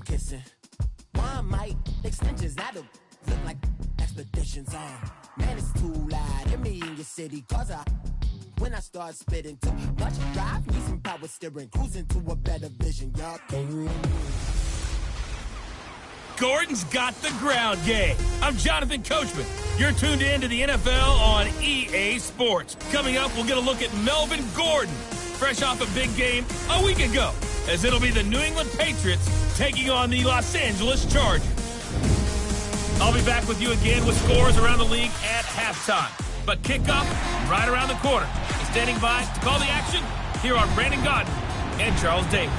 kissing. One mic extensions that'll look like expeditions on. Man, it's too loud. Hear me in your city, cause when I start spitting too much drive, need some power steering, cruising to a better vision, y'all. Gordon's got the ground game. I'm Jonathan Coachman. You're tuned in to the NFL on EA Sports. Coming up, we'll get a look at Melvin Gordon, fresh off a big game a week ago, as it'll be the New England Patriots taking on the Los Angeles Chargers. I'll be back with you again with scores around the league at halftime. But kickoff right around the corner. Standing by to call the action, here are Brandon Gaudin and Charles Davis.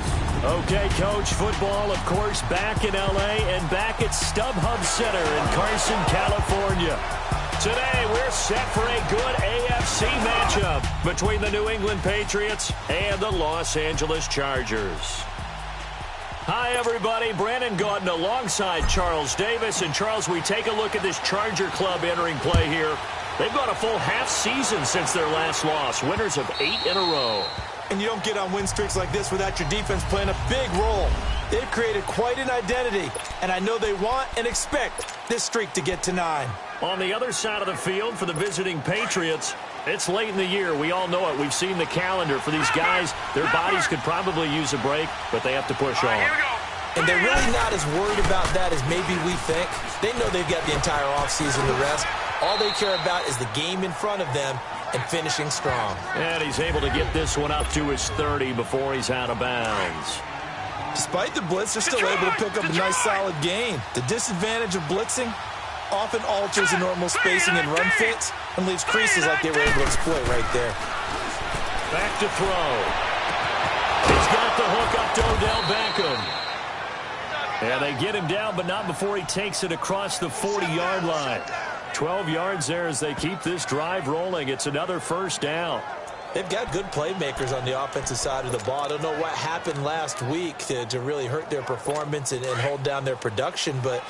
Okay, Coach, football, of course, back in L.A. and back at StubHub Center in Carson, California. Today, we're set for a good AFC matchup between the New England Patriots and the Los Angeles Chargers. Hi, everybody. Brandon Gaudin alongside Charles Davis. And, Charles, we take a look at this Charger club entering play here. They've gone a full half season since their last loss, winners of 8 in a row. And you don't get on win streaks like this without your defense playing a big role. They've created quite an identity, and I know they want and expect this streak to get to 9. On the other side of the field for the visiting Patriots, it's late in the year. We all know it. We've seen the calendar for these guys. Their bodies could probably use a break, but they have to push on. And they're really not as worried about that as maybe we think. They know they've got the entire offseason to rest. All they care about is the game in front of them and finishing strong. And he's able to get this one up to his 30 before he's out of bounds. Despite the blitz, they're still able to pick up a nice solid gain. The disadvantage of blitzing often alters the normal spacing and run fits and leaves creases like they were able to exploit right there. Back to throw. He's got the hook up to Odell Beckham. And they get him down, but not before he takes it across the 40-yard line. 12 yards there as they keep this drive rolling. It's another first down. They've got good playmakers on the offensive side of the ball. I don't know what happened last week to really hurt their performance and hold down their production, but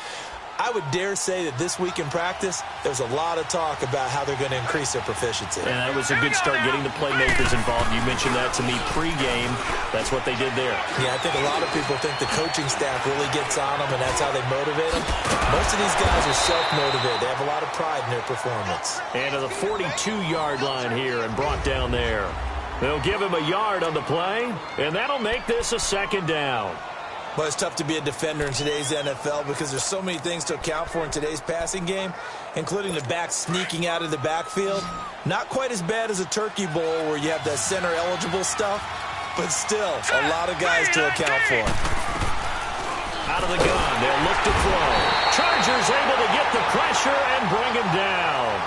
I would dare say that this week in practice, there's a lot of talk about how they're going to increase their proficiency. And that was a good start getting the playmakers involved. You mentioned that to me pregame. That's what they did there. Yeah, I think a lot of people think the coaching staff really gets on them, and that's how they motivate them. Most of these guys are self-motivated. They have a lot of pride in their performance. And to the 42-yard line here and brought down there. They'll give him a yard on the play, and that'll make this a second down. Well, it's tough to be a defender in today's NFL because there's so many things to account for in today's passing game, including the back sneaking out of the backfield. Not quite as bad as a turkey bowl where you have that center-eligible stuff, but still a lot of guys to account for. Out of the gun, they'll look to throw. Chargers able to get the pressure and bring him down.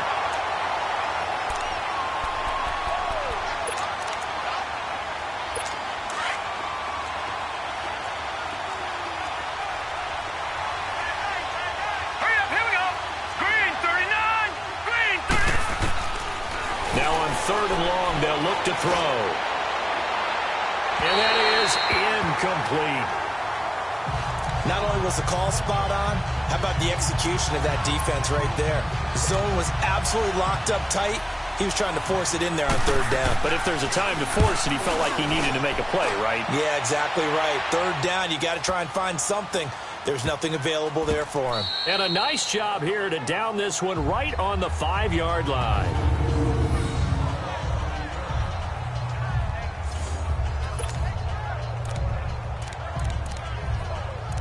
Third and long, they'll look to throw. And that is incomplete. Not only was the call spot on, how about the execution of that defense right there? The zone was absolutely locked up tight. He was trying to force it in there on third down. But if there's a time to force it, he felt like he needed to make a play, right? Yeah, exactly right. Third down, you got to try and find something. There's nothing available there for him. And a nice job here to down this one right on the 5-yard line.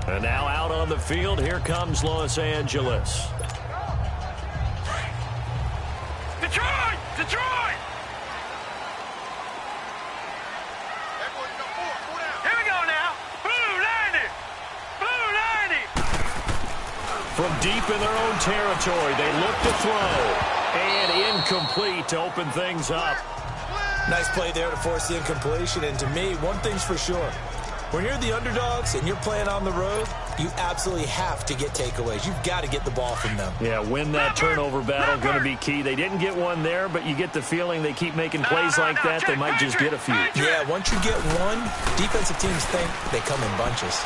And now out on the field, here comes Los Angeles. Detroit! Detroit! Here we go now. Blue 90! Blue 90! From deep in their own territory, they look to throw. And incomplete to open things up. Nice play there to force the incompletion. And to me, one thing's for sure. When you're the underdogs and you're playing on the road, you absolutely have to get takeaways. You've got to get the ball from them. Yeah, win that turnover battle, going to be key. They didn't get one there, but you get the feeling they keep making plays like that, they might just get a few. Yeah, once you get one, defensive teams think they come in bunches.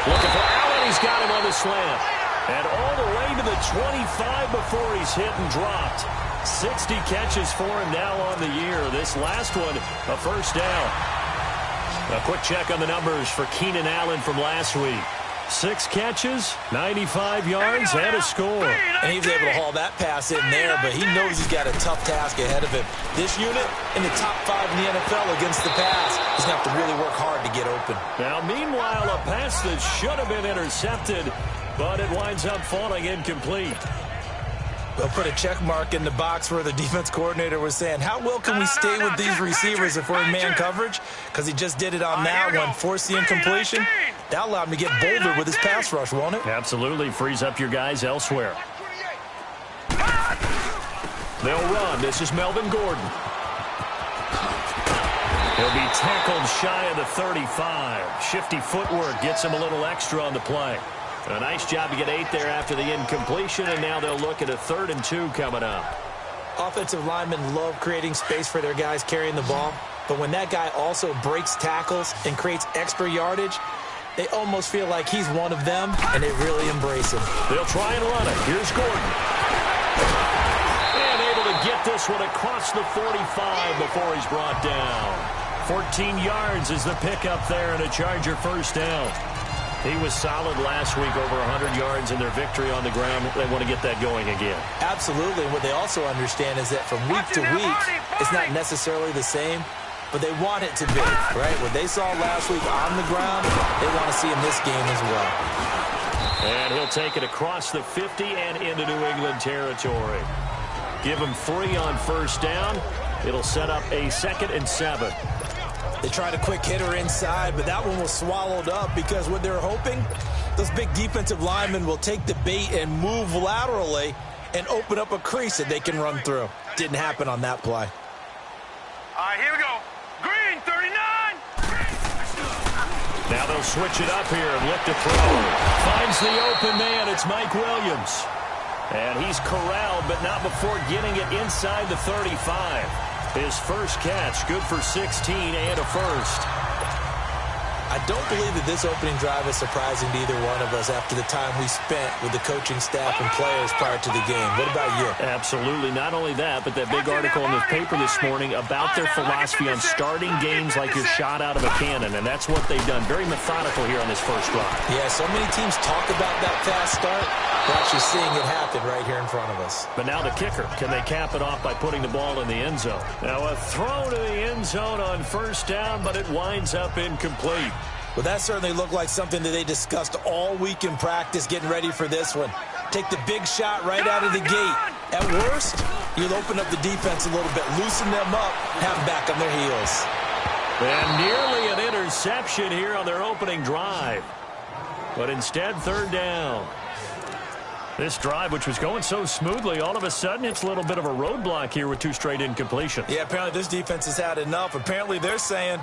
Looking for Allen, he's got him on the slant. And all the way to the 25 before he's hit and dropped. 60 catches for him now on the year. This last one, a first down. A quick check on the numbers for Keenan Allen from last week. 6 catches, 95 yards, and a score. And he was able to haul that pass in there, but he knows he's got a tough task ahead of him. This unit in the top 5 in the NFL against the pass. He's going to have to really work hard to get open. Now, meanwhile, a pass that should have been intercepted, but it winds up falling incomplete. They'll put a check mark in the box where the defense coordinator was saying, how well can we stay with these receivers if we're in man coverage? Because he just did it on that one, forced the incompletion. That allowed him to get bolder with his pass rush, won't it? Absolutely. Frees up your guys elsewhere. They'll run. This is Melvin Gordon. He'll be tackled shy of the 35. Shifty footwork gets him a little extra on the play. A nice job to get 8 there after the incompletion, and now they'll look at a 3rd and 2 coming up. Offensive linemen love creating space for their guys carrying the ball, but when that guy also breaks tackles and creates extra yardage, they almost feel like he's one of them, and they really embrace him. They'll try and run it. Here's Gordon. And able to get this one across the 45 before he's brought down. 14 yards is the pickup there, and a Charger first down. He was solid last week, over 100 yards in their victory on the ground. They want to get that going again. Absolutely. What they also understand is that from week to week, it's not necessarily the same, but they want it to be, right? What they saw last week on the ground, they want to see in this game as well. And he'll take it across the 50 and into New England territory. Give him 3 on first down. It'll set up a 2nd and 7. They tried a quick hitter inside, but that one was swallowed up because what they're hoping, those big defensive linemen will take the bait and move laterally and open up a crease that they can run through. Didn't happen on that play. All right, here we go. Green, 39. Now they'll switch it up here and look to throw. Finds the open man. It's Mike Williams. And he's corralled, but not before getting it inside the 35. His first catch, good for 16 and a first. I don't believe that this opening drive is surprising to either one of us after the time we spent with the coaching staff and players prior to the game. What about you? Absolutely. Not only that, but that big article in the paper this morning about their philosophy on starting games like you're shot out of a cannon, and that's what they've done. Very methodical here on this first drive. Yeah, so many teams talk about that fast start. We're actually seeing it happen right here in front of us. But now the kicker. Can they cap it off by putting the ball in the end zone? Now a throw to the end zone on first down, but it winds up incomplete. Well, that certainly looked like something that they discussed all week in practice getting ready for this one. Take the big shot right out of the gate. At worst, you'll open up the defense a little bit, loosen them up, have them back on their heels. And nearly an interception here on their opening drive. But instead, 3rd down. This drive, which was going so smoothly, all of a sudden it's a little bit of a roadblock here with 2 straight incompletions. Yeah, apparently this defense has had enough. Apparently they're saying,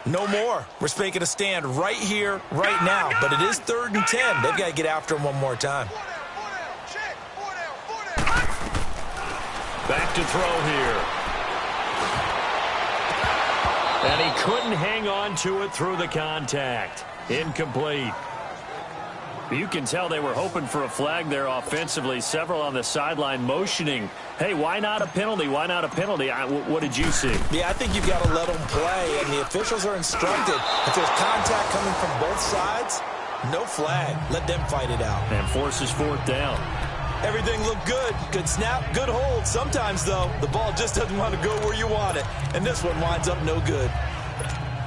no more. We're making a stand right here, right now. But it is 3rd and 10. They've got to get after him one more time. Back to throw here. And he couldn't hang on to it through the contact. Incomplete. You can tell they were hoping for a flag there offensively. Several on the sideline motioning, hey, why not a penalty? Why not a penalty? What did you see? Yeah, I think you've got to let them play, and the officials are instructed. If there's contact coming from both sides, no flag. Let them fight it out. And forces 4th down. Everything looked good. Good snap, good hold. Sometimes, though, the ball just doesn't want to go where you want it, and this one winds up no good.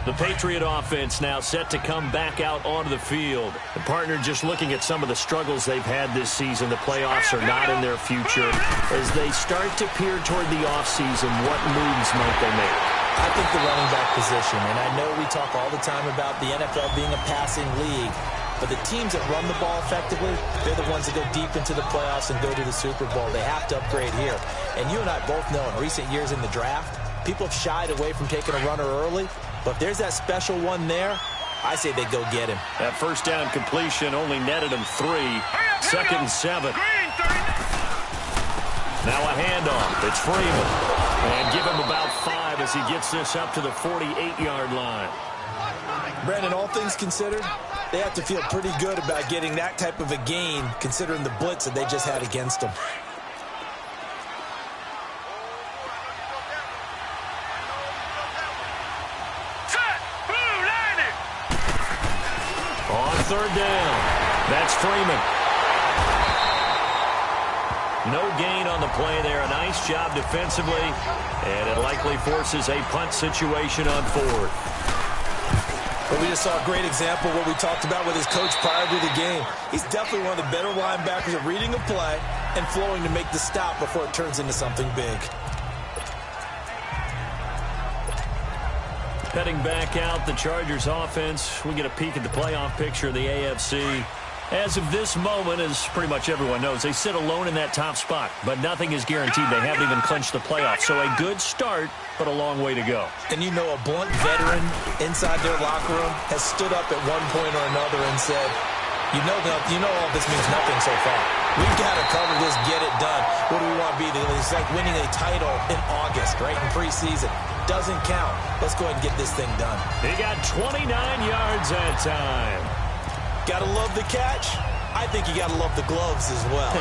The Patriot offense now set to come back out onto the field. The partner just looking at some of the struggles they've had this season. The playoffs are not in their future. As they start to peer toward the offseason, what moves might they make? I think the running back position, and I know we talk all the time about the NFL being a passing league, but the teams that run the ball effectively, they're the ones that go deep into the playoffs and go to the Super Bowl. They have to upgrade here. And you and I both know in recent years in the draft, people have shied away from taking a runner early. But if there's that special one there, I say they go get him. That first down completion only netted him 3. 2nd and 7. Now a handoff. It's Freeman. And give him about 5 as he gets this up to the 48-yard line. Brandon, all things considered, they have to feel pretty good about getting that type of a gain considering the blitz that they just had against them. Set. Blue third down. That's Freeman. No gain on the play there. A nice job defensively, and it likely forces a punt situation on fourth. Well, we just saw a great example of what we talked about with his coach prior to the game. He's definitely one of the better linebackers at reading a play and flowing to make the stop before it turns into something big. Heading back out, the Chargers offense. We get a peek at the playoff picture of the AFC. As of this moment, as pretty much everyone knows, they sit alone in that top spot, but nothing is guaranteed. They haven't even clinched the playoffs, so a good start, but a long way to go. And you know, a blunt veteran inside their locker room has stood up at one point or another and said, you know all this means nothing so far. We've got to cover this, get it done. What do we want to be? It's like winning a title in August, right, in preseason. Doesn't count. Let's go ahead and get this thing done. He got 29 yards that time. Gotta love the catch. I think you gotta love the gloves as well.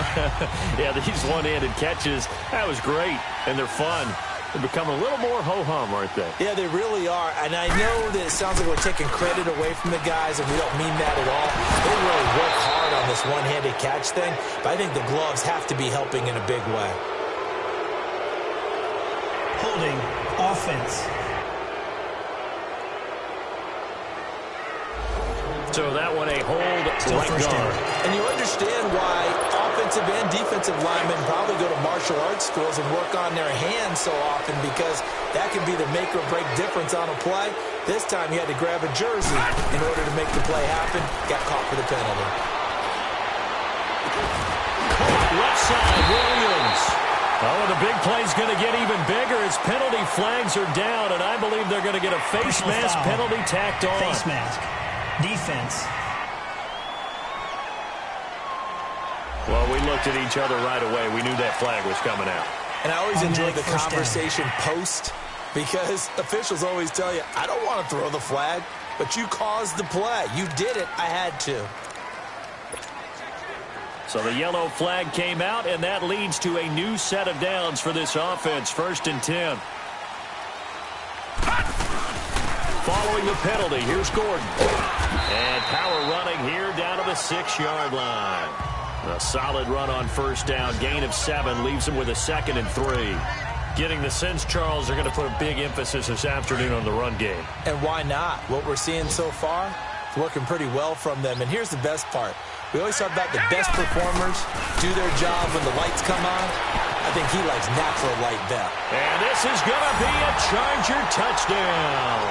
Yeah, these one-handed catches, that was great, and they're fun. They're becoming a little more ho-hum, aren't they? Yeah, they really are. And I know that it sounds like we're taking credit away from the guys, and we don't mean that at all. They really work hard on this one-handed catch thing, but I think the gloves have to be helping in a big way. Holding offense. So that one a hold right guard. And you understand why offensive and defensive linemen probably go to martial arts schools and work on their hands so often, because that can be the make or break difference on a play. This time you had to grab a jersey in order to make the play happen. Got caught for the penalty. Left side, Williams. Oh, the big play's going to get even bigger as penalty flags are down, and I believe they're going to get a face mask penalty tacked on. Face mask. Defense. Well, we looked at each other right away. We knew that flag was coming out. And I always enjoy the conversation post, because officials always tell you, I don't want to throw the flag, but you caused the play. You did it. I had to. So the yellow flag came out, and that leads to a new set of downs for this offense. 1st and 10. Following the penalty, here's Gordon. And power running here down to the 6-yard line. A solid run on 1st down. Gain of 7 leaves them with a 2nd and 3. Getting the sense, Charles, they're going to put a big emphasis this afternoon on the run game. And why not? What we're seeing so far is working pretty well from them. And here's the best part. We always talk about the best performers do their job when the lights come on. I think he likes natural light best. And this is going to be a Charger touchdown.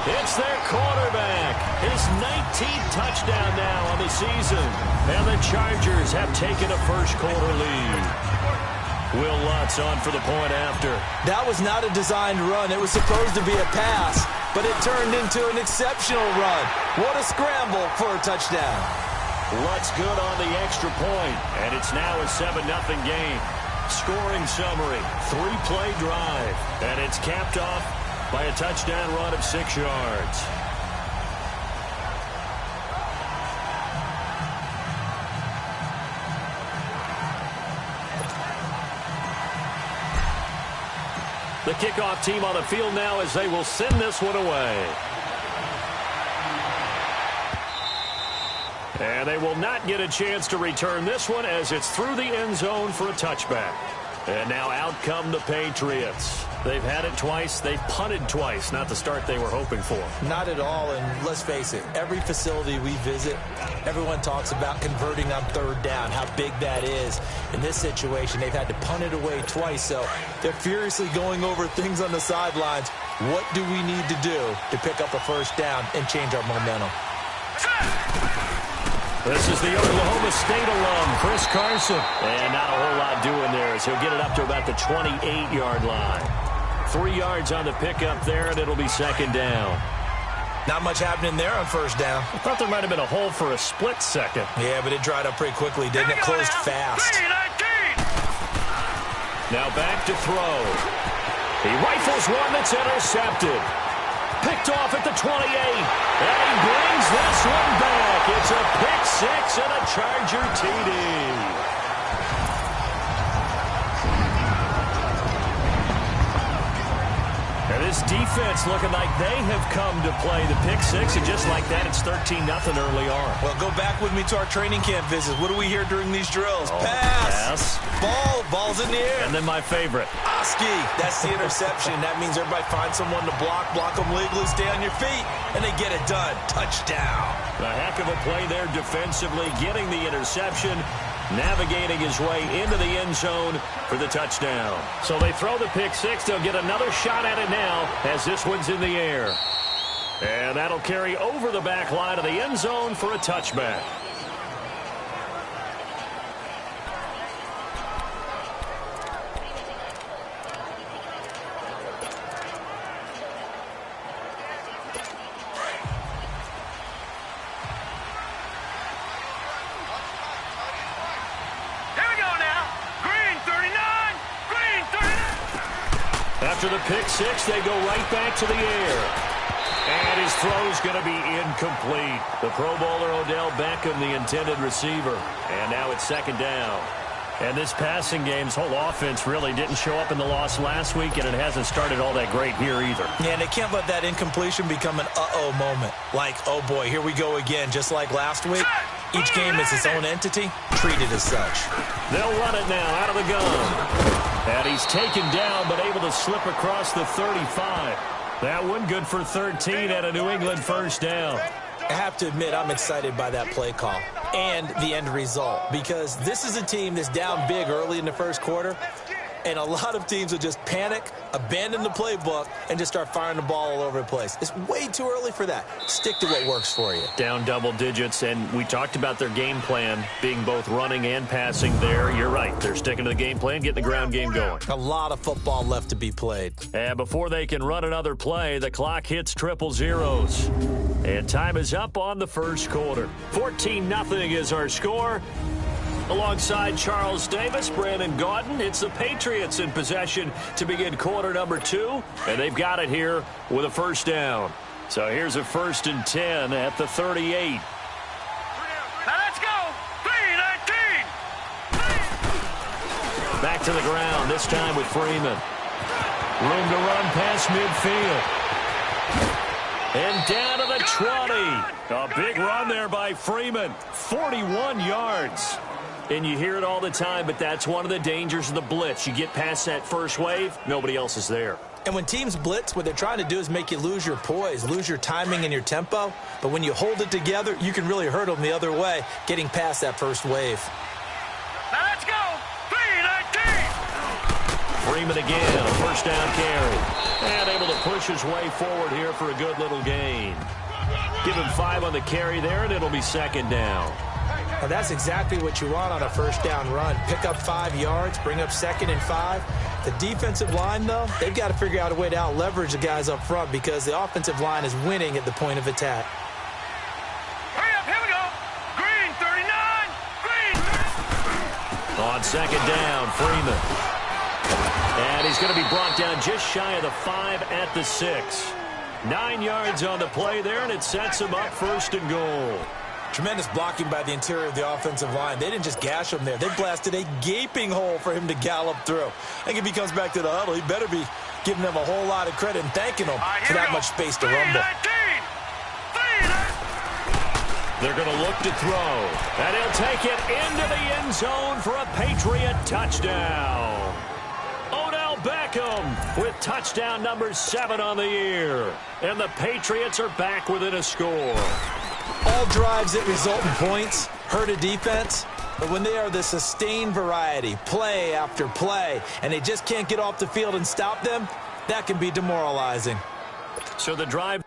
It's their quarterback. His 19th touchdown now on the season. And the Chargers have taken a first-quarter lead. Will Lutz on for the point after. That was not a designed run. It was supposed to be a pass, but it turned into an exceptional run. What a scramble for a touchdown. Lutz good on the extra point, and it's now a 7-0 game. Scoring summary, 3-play drive, and it's capped off by a touchdown run of 6 yards. The kickoff team on the field now as they will send this one away. And they will not get a chance to return this one as it's through the end zone for a touchback. And now out come the Patriots. They've had it twice. They've punted twice. Not the start they were hoping for. Not at all, and let's face it, every facility we visit, everyone talks about converting on 3rd down, how big that is. In this situation, they've had to punt it away twice, so they're furiously going over things on the sidelines. What do we need to do to pick up a 1st down and change our momentum? This is the Oklahoma State alum, Chris Carson. And not a whole lot doing there as he'll get it up to about the 28-yard line. 3 yards on the pickup there, and it'll be 2nd down. Not much happening there on 1st down. I thought there might have been a hole for a split second. Yeah, but it dried up pretty quickly, didn't it? Closed fast. Now back to throw. He rifles one that's intercepted. Picked off at the 28. And he brings this one back. It's a pick 6 and a Charger TD. And This defense looking like they have come to play. The pick six, and just like that, it's 13-0 early on. Well, go back with me to our training camp visits. What do we hear during these drills? Oh, pass. Ball's in the air. And then my favorite. Oski, that's the interception. That means everybody finds someone to block them legally, stay on your feet, and they get it done. Touchdown. A heck of a play there defensively, getting the interception, navigating his way into the end zone for the touchdown. So they throw the pick six. They'll get another shot at it now as this one's in the air. And that'll carry over the back line of the end zone for a touchback. After the pick six, they go right back to the air. And his throw's going to be incomplete. The Pro Bowler Odell Beckham, the intended receiver. And now it's second down. And this passing game's whole offense really didn't show up in the loss last week, and it hasn't started all that great here either. Yeah, and they can't let that incompletion become an uh-oh moment. Like, oh boy, here we go again, just like last week. Each game is its own entity, treated as such. They'll run it now out of the gun. And he's taken down, but able to slip across the 35. That one good for 13 at a New England first down. I have to admit, I'm excited by that play call and the end result, because this is a team that's down big early in the first quarter, and a lot of teams will just panic, abandon the playbook, and just start firing the ball all over the place. It's way too early for that. Stick to what works for you. Down double digits, and we talked about their game plan being both running and passing there. You're right. They're sticking to the game plan, getting the ground game going. A lot of football left to be played. And before they can run another play, the clock hits triple zeros. And time is up on the first quarter. 14-0 is our score. Alongside Charles Davis, Brandon Gaudin, it's the Patriots in possession to begin quarter number 2, and they've got it here with a first down. So here's a 1st and 10 at the 38. Now let's go. 3-19. Back to the ground, this time with Freeman. Room to run past midfield. And down to the 20. A big run there by Freeman. 41 yards. And you hear it all the time, but that's one of the dangers of the blitz. You get past that first wave, nobody else is there. And when teams blitz, what they're trying to do is make you lose your poise, lose your timing and your tempo. But when you hold it together, you can really hurt them the other way, getting past that first wave. Now let's go. 3-19. Freeman again, a first down carry. And able to push his way forward here for a good little gain. Give him 5 on the carry there, and it'll be second down. Well, that's exactly what you want on a first down run. Pick up 5 yards, bring up 2nd and 5. The defensive line, though, they've got to figure out a way to out-leverage the guys up front because the offensive line is winning at the point of attack. Hurry up, here we go. Green, 39. Green. On second down, Freeman. And he's going to be brought down just shy of the 5 at the 6. 9 yards on the play there, and it sets him up 1st and goal. Tremendous blocking by the interior of the offensive line. They didn't just gash him there. They blasted a gaping hole for him to gallop through. I think if he comes back to the huddle, he better be giving them a whole lot of credit and thanking them for that much space to rumble. 3-19. They're going to look to throw. And he'll take it into the end zone for a Patriot touchdown. Odell Beckham with touchdown number 7 on the year. And the Patriots are back within a score. All drives that result in points hurt a defense, but when they are the sustained variety, play after play, and they just can't get off the field and stop them, that can be demoralizing. So the drive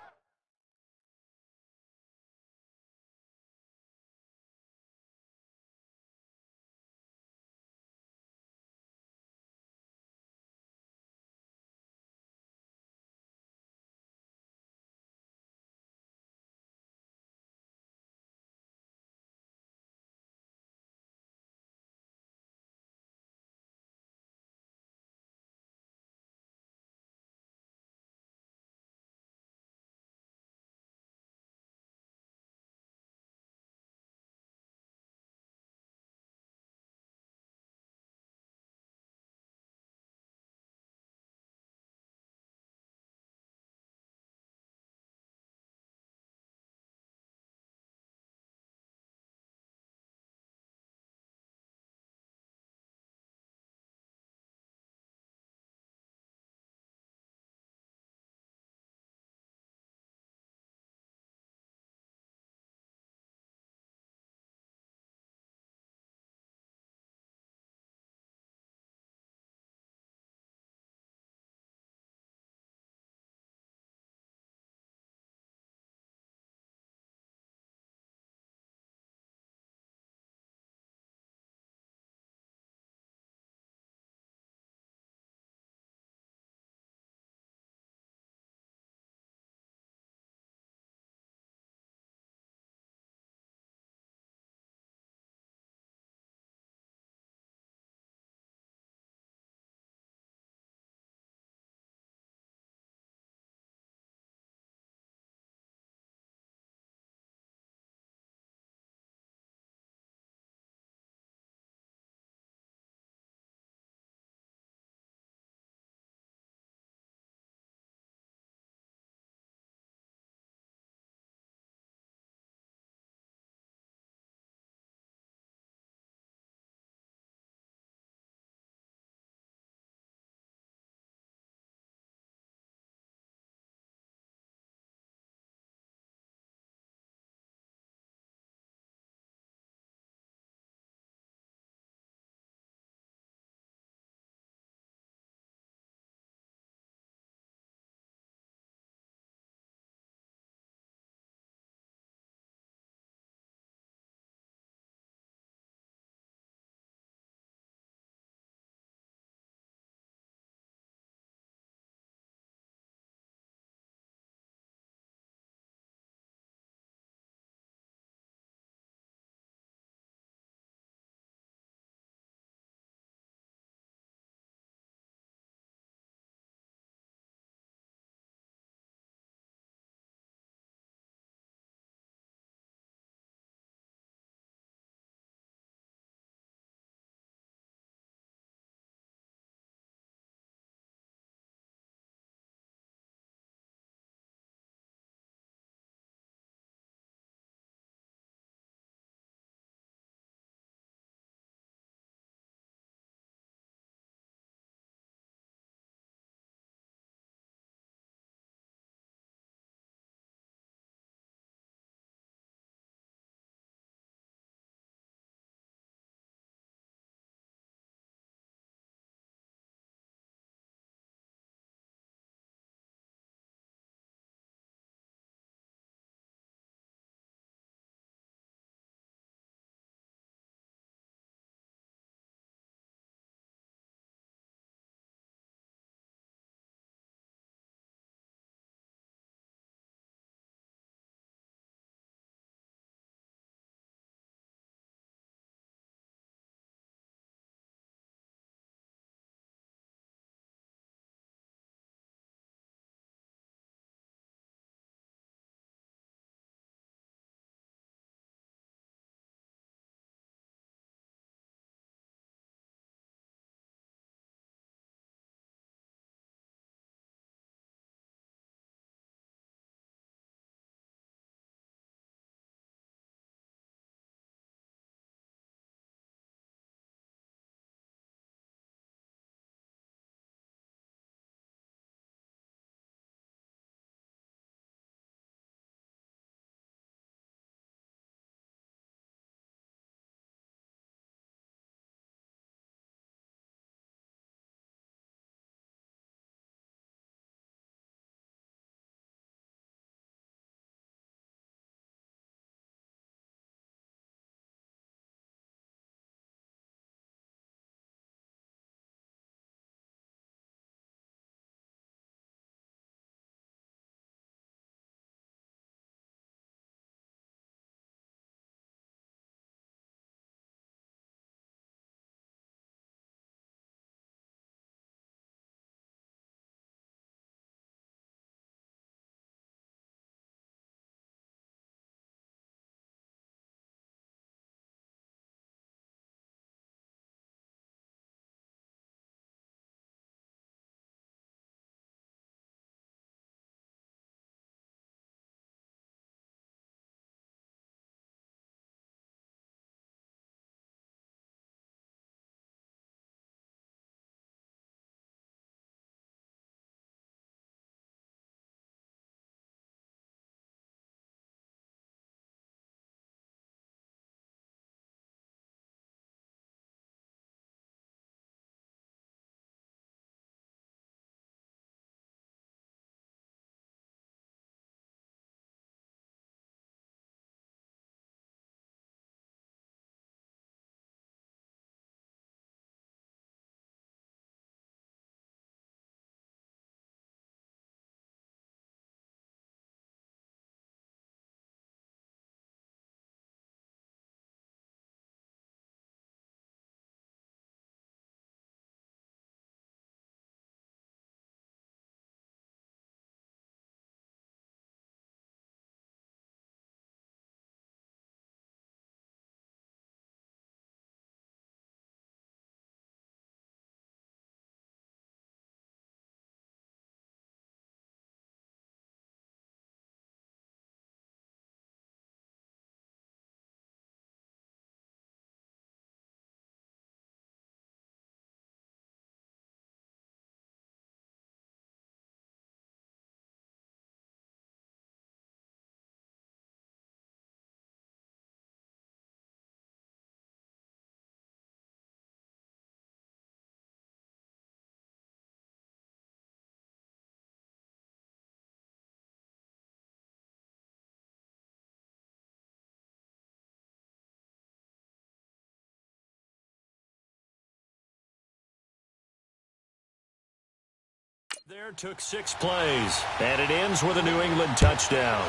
There took 6 plays, and it ends with a New England touchdown.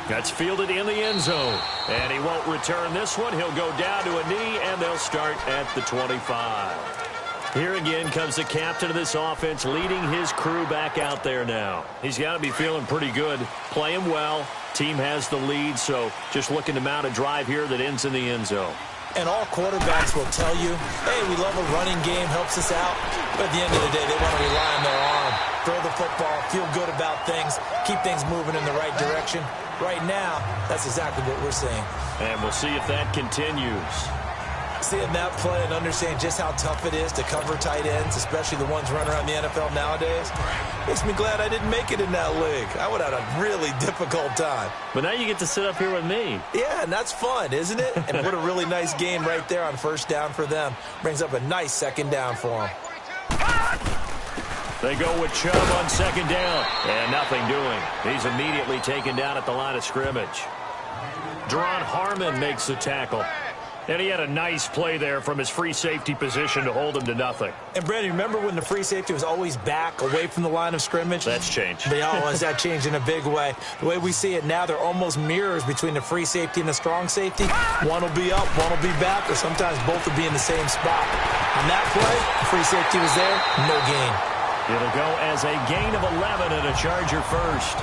That's fielded in the end zone, and he won't return this one. He'll go down to a knee, and they'll start at the 25. Here again comes the captain of this offense, leading his crew back out there now. He's got to be feeling pretty good, playing well. Team has the lead, so just looking to mount a drive here that ends in the end zone. And all quarterbacks will tell you, hey, we love a running game, helps us out. But at the end of the day, they want to rely on their arm. Throw the football, feel good about things, keep things moving in the right direction. Right now, that's exactly what we're seeing. And we'll see if that continues. Seeing that play and understanding just how tough it is to cover tight ends, especially the ones running around the NFL nowadays, makes me glad I didn't make it in that league. I would have had a really difficult time. But now you get to sit up here with me. Yeah, and that's fun, isn't it? And what a really nice game right there on first down for them. Brings up a nice second down for them. They go with Chubb on second down, and nothing doing. He's immediately taken down at the line of scrimmage. Deron Harmon makes the tackle. And he had a nice play there from his free safety position to hold him to nothing. And, Brandon, remember when the free safety was always back, away from the line of scrimmage? That's changed. That changed in a big way. The way we see it now, they're almost mirrors between the free safety and the strong safety. One will be up, one will be back, or sometimes both will be in the same spot. On that play, the free safety was there, no gain. It'll go as a gain of 11 and a Charger first.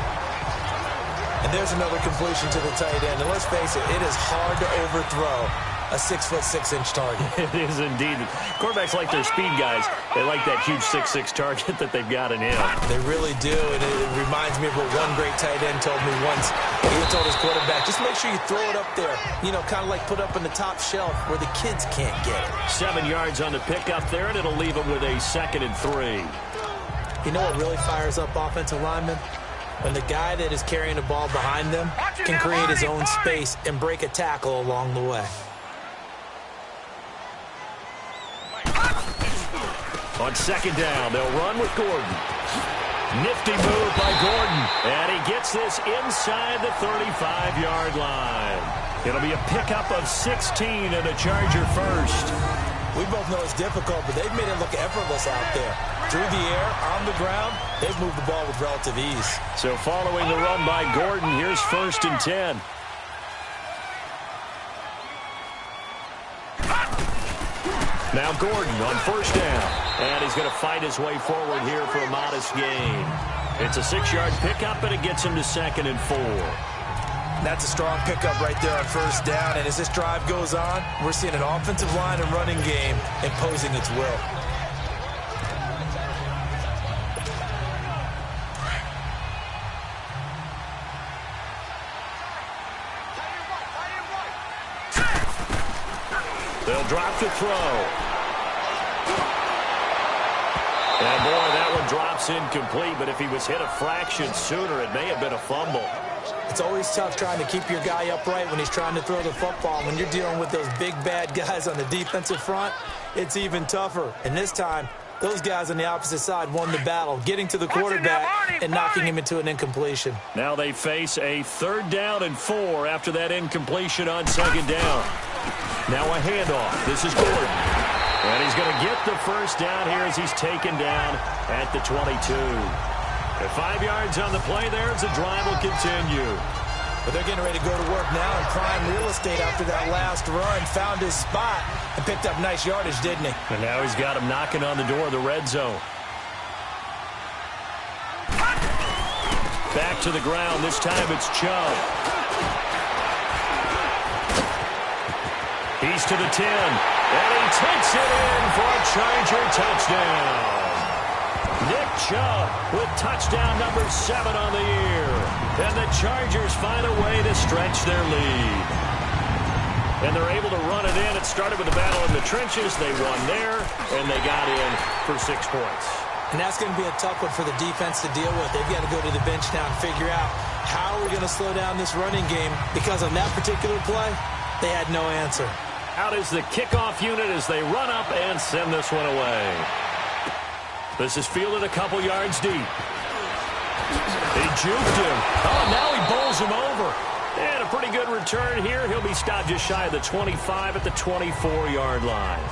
And there's another completion to the tight end. And let's face it, it is hard to overthrow a 6'6" target. It is indeed. Quarterbacks like their speed guys. They like that huge 6'6" target that they've got in him. They really do, and it reminds me of what one great tight end told me once. He told his quarterback, just make sure you throw it up there. You know, kind of like put up in the top shelf where the kids can't get it. 7 yards on the pickup there, and it'll leave him with a 2nd and 3. You know what really fires up offensive linemen? When the guy that is carrying the ball behind them can create his own space and break a tackle along the way. On second down, they'll run with Gordon. Nifty move by Gordon. And he gets this inside the 35-yard line. It'll be a pickup of 16 and a Charger first. We both know it's difficult, but they've made it look effortless out there. Through the air, on the ground, they've moved the ball with relative ease. So following the run by Gordon, here's 1st and 10. Now Gordon on first down. And he's going to fight his way forward here for a modest gain. It's a 6-yard pickup, and it gets him to 2nd and 4. That's a strong pickup right there on first down. And as this drive goes on, we're seeing an offensive line and running game imposing its will. They'll drop to throw. And, boy, that one drops incomplete, but if he was hit a fraction sooner, it may have been a fumble. It's always tough trying to keep your guy upright when he's trying to throw the football. When you're dealing with those big, bad guys on the defensive front, it's even tougher. And this time, those guys on the opposite side won the battle, getting to the quarterback and knocking him into an incompletion. Now they face a 3rd down and 4 after that incompletion on second down. Now a handoff. This is Gordon. And he's going to get the first down here as he's taken down at the 22. At 5 yards on the play there as the drive will continue. But they're getting ready to go to work now in prime real estate after that last run. Found his spot and picked up nice yardage, didn't he? And now he's got him knocking on the door of the red zone. Back to the ground. This time it's Chubb. He's to the 10. And he takes it in for a Charger touchdown. Nick Chubb with touchdown number 7 on the year. And the Chargers find a way to stretch their lead. And they're able to run it in. It started with a battle in the trenches. They won there, and they got in for 6 points. And that's going to be a tough one for the defense to deal with. They've got to go to the bench now and figure out how are we going to slow down this running game, because on that particular play, they had no answer. Out is the kickoff unit as they run up and send this one away. This is fielded a couple yards deep. He juked him. Oh, now he bowls him over. And a pretty good return here. He'll be stopped just shy of the 25 at the 24-yard line.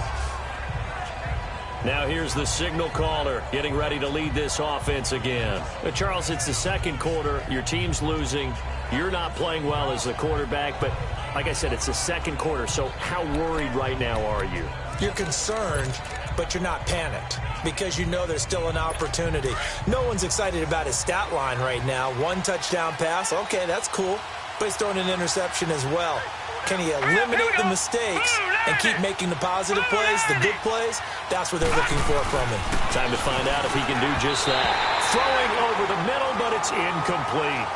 Now here's the signal caller getting ready to lead this offense again. Charles, it's the second quarter. Your team's losing. You're not playing well as the quarterback, but like I said, it's the second quarter, so how worried right now are you? You're concerned, but you're not panicked because you know there's still an opportunity. No one's excited about his stat line right now. 1 touchdown pass, okay, that's cool, but he's throwing an interception as well. Can he eliminate the mistakes and keep making the positive plays, the good plays? That's what they're looking for from him. Time to find out if he can do just that. Throwing over the middle, but it's incomplete.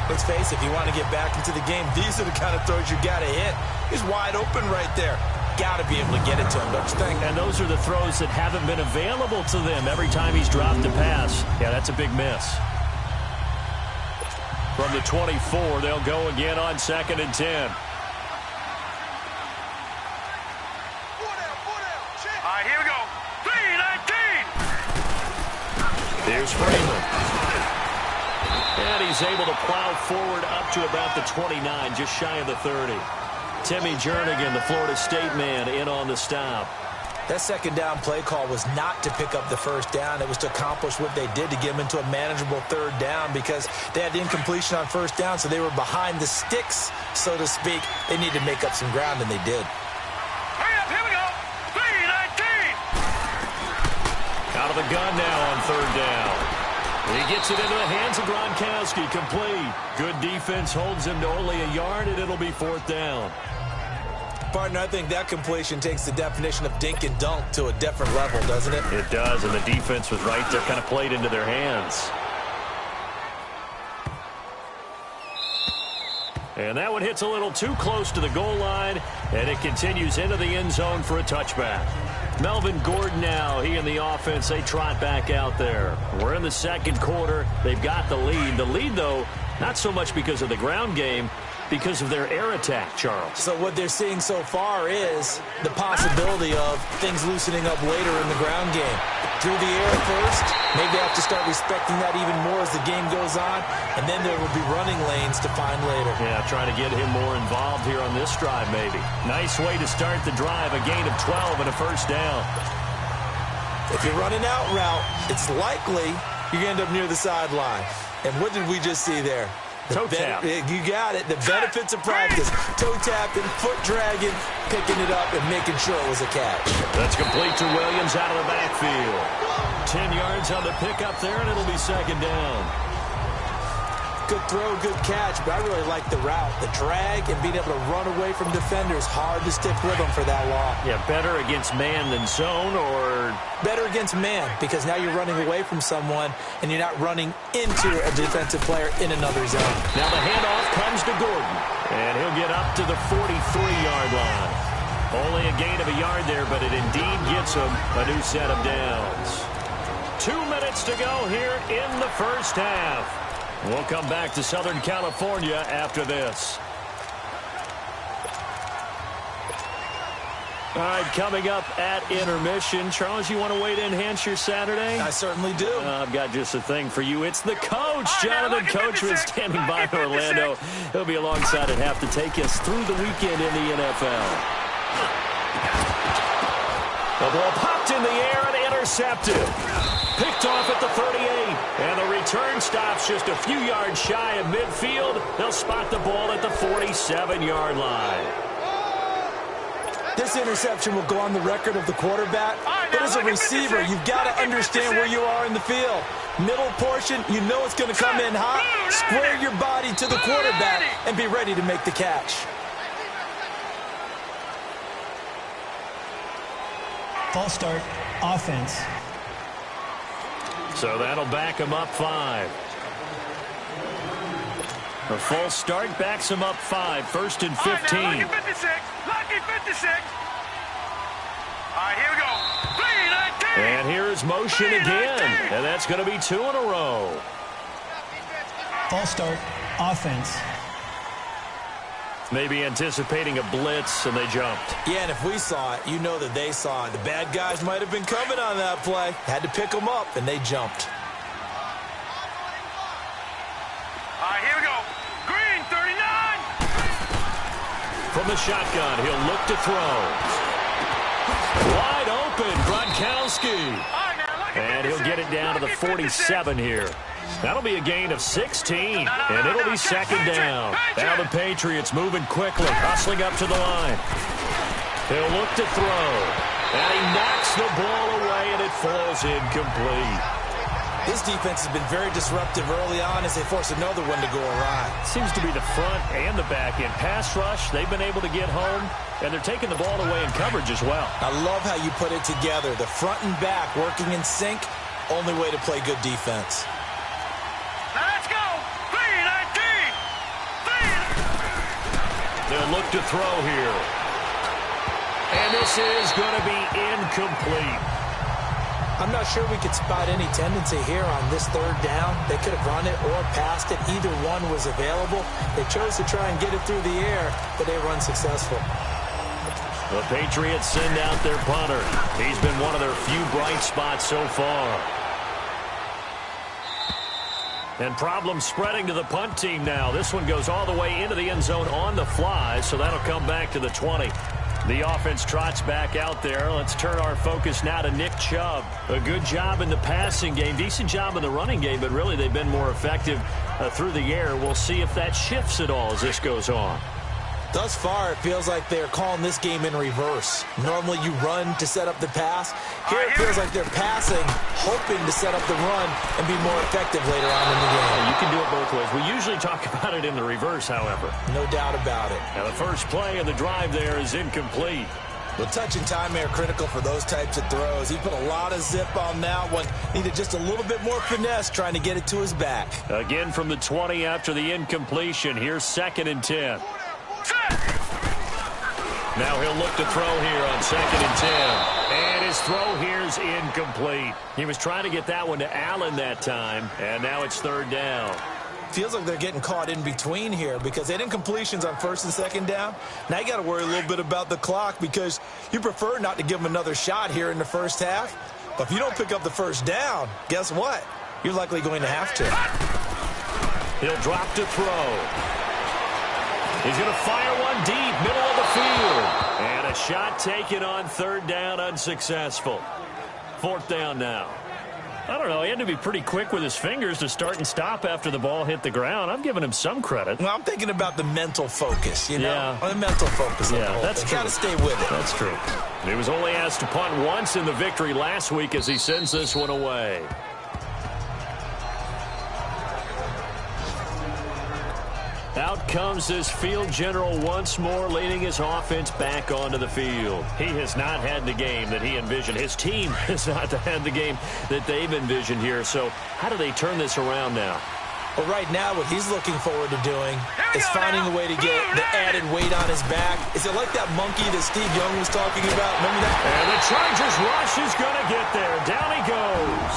Let's face it, if you want to get back into the game, these are the kind of throws you got to hit. He's wide open right there. Got to be able to get it to him, don't you think? And those are the throws that haven't been available to them every time he's dropped a pass. Yeah, that's a big miss. From the 24, they'll go again on 2nd and 10. All right, here we go. 3-19. Here's Freeman. And he's able to plow forward up to about the 29, just shy of the 30. Timmy Jernigan, the Florida State man, in on the stop. That second down play call was not to pick up the first down. It was to accomplish what they did to get them into a manageable third down because they had incompletion on first down, so they were behind the sticks, so to speak. They needed to make up some ground, and they did. Hurry up, here we go. 3-19. Out of the gun now on third down. He gets it into the hands of Gronkowski, complete. Good defense holds him to only a yard, and it'll be 4th down. Partner, I think that completion takes the definition of dink and dunk to a different level, doesn't it? It does, and the defense was right there, kind of played into their hands. And that one hits a little too close to the goal line, and it continues into the end zone for a touchback. Melvin Gordon now, he and the offense, they trot back out there. We're in the second quarter. They've got the lead. The lead, though, not so much because of the ground game, because of their air attack, Charles. So what they're seeing so far is the possibility of things loosening up later in the ground game. Through the air first, maybe they have to start respecting that even more as the game goes on, and then there will be running lanes to find later. Yeah, trying to get him more involved here on this drive, maybe. Nice way to start the drive, a gain of 12 and a first down. If you're running out route, it's likely you're going to end up near the sideline. And what did we just see there? Toe tap. You got it. The benefits of practice. Toe tapping, foot dragging, picking it up, and making sure it was a catch. That's complete to Williams out of the backfield. 10 yards on the pickup there, and it'll be 2nd down. Good throw, good catch, but I really like the route. The drag and being able to run away from defenders. Hard to stick with them for that long. Yeah, better against man than zone, or? Better against man, because now you're running away from someone, and you're not running into a defensive player in another zone. Now the handoff comes to Gordon, and he'll get up to the 43-yard line. Only a gain of a yard there, but it indeed gets him a new set of downs. 2 minutes to go here in the first half. We'll come back to Southern California after this. All right, coming up at intermission. Charles, you want to wait to enhance your Saturday? I certainly do. I've got just a thing for you. It's the coach, Jonathan Coachman, standing by in Orlando. He'll be alongside at half to take us through the weekend in the NFL. The ball popped in the air and intercepted. Picked off at the 38. And the return stops just a few yards shy of midfield. They'll spot the ball at the 47-yard line. This interception will go on the record of the quarterback, but as a receiver, you've got to understand where you are in the field. Middle portion, you know it's going to come in hot. Square your body to the quarterback and be ready to make the catch. False start, offense. So that'll back him up 5. A false start backs him up 5. 1st and 15. Lucky 56. Lucky 56. All right, here we go. 3-19. And here's motion again. And that's going to be 2 in a row. False start, offense. Maybe anticipating a blitz, and they jumped. Yeah, and if we saw it, you know that they saw it. The bad guys might have been coming on that play. Had to pick them up, and they jumped. All right, here we go. Green, 39. From the shotgun, he'll look to throw. Wide open, Gronkowski. And he'll get it down to the 47 here. That'll be a gain of 16, and it'll be second down. Now the Patriots moving quickly, hustling up to the line. He'll look to throw, and he knocks the ball away, and it falls incomplete. This defense has been very disruptive early on as they force another one to go awry. Seems to be the front and the back end. Pass rush, they've been able to get home, and they're taking the ball away in coverage as well. I love how you put it together. The front and back working in sync, only way to play good defense. Let's go! 3-19! They'll look to throw here. And this is going to be incomplete. I'm not sure we could spot any tendency here on this third down. They could have run it or passed it. Either one was available. They chose to try and get it through the air, but they were unsuccessful. The Patriots send out their punter. He's been one of their few bright spots so far. And problems spreading to the punt team now. This one goes all the way into the end zone on the fly, so that'll come back to the 20. The offense trots back out there. Let's turn our focus now to Nick Chubb. A good job in the passing game, decent job in the running game, but really they've been more effective through the air. We'll see if that shifts at all as this goes on. Thus far, it feels like they're calling this game in reverse. Normally you run to set up the pass. Here it feels like they're passing, hoping to set up the run and be more effective later on in the game. You can do it both ways. We usually talk about it in the reverse, however. No doubt about it. Now the first play of the drive there is incomplete. Well, touch and time are critical for those types of throws. He put a lot of zip on that one. Needed just a little bit more finesse trying to get it to his back. Again from the 20 after the incompletion. Here's 2nd and 10. Now he'll look to throw here on 2nd and 10. And his throw here's incomplete. He was trying to get that one to Allen that time, and now it's 3rd down. Feels like they're getting caught in between here because they had incompletions on 1st and 2nd down. Now you got to worry a little bit about the clock because you prefer not to give them another shot here in the first half. But if you don't pick up the first down, guess what? You're likely going to have to. He'll drop to throw. He's going to fire one deep, middle of the field. And a shot taken on 3rd down, unsuccessful. 4th down now. I don't know. He had to be pretty quick with his fingers to start and stop after the ball hit the ground. I'm giving him some credit. Well, I'm thinking about the mental focus, you know? Yeah. The mental focus. Yeah, that's true. Got to stay with it. That's true. He was only asked to punt once in the victory last week as he sends this one away. Out comes this field general once more, leading his offense back onto the field. He has not had the game that he envisioned. His team has not had the game that they've envisioned here. So how do they turn this around now? Well, right now, what he's looking forward to doing is finding a way to get the added weight on his back. Is it like that monkey that Steve Young was talking about? Remember that? And the Chargers rush is going to get there. Down he goes.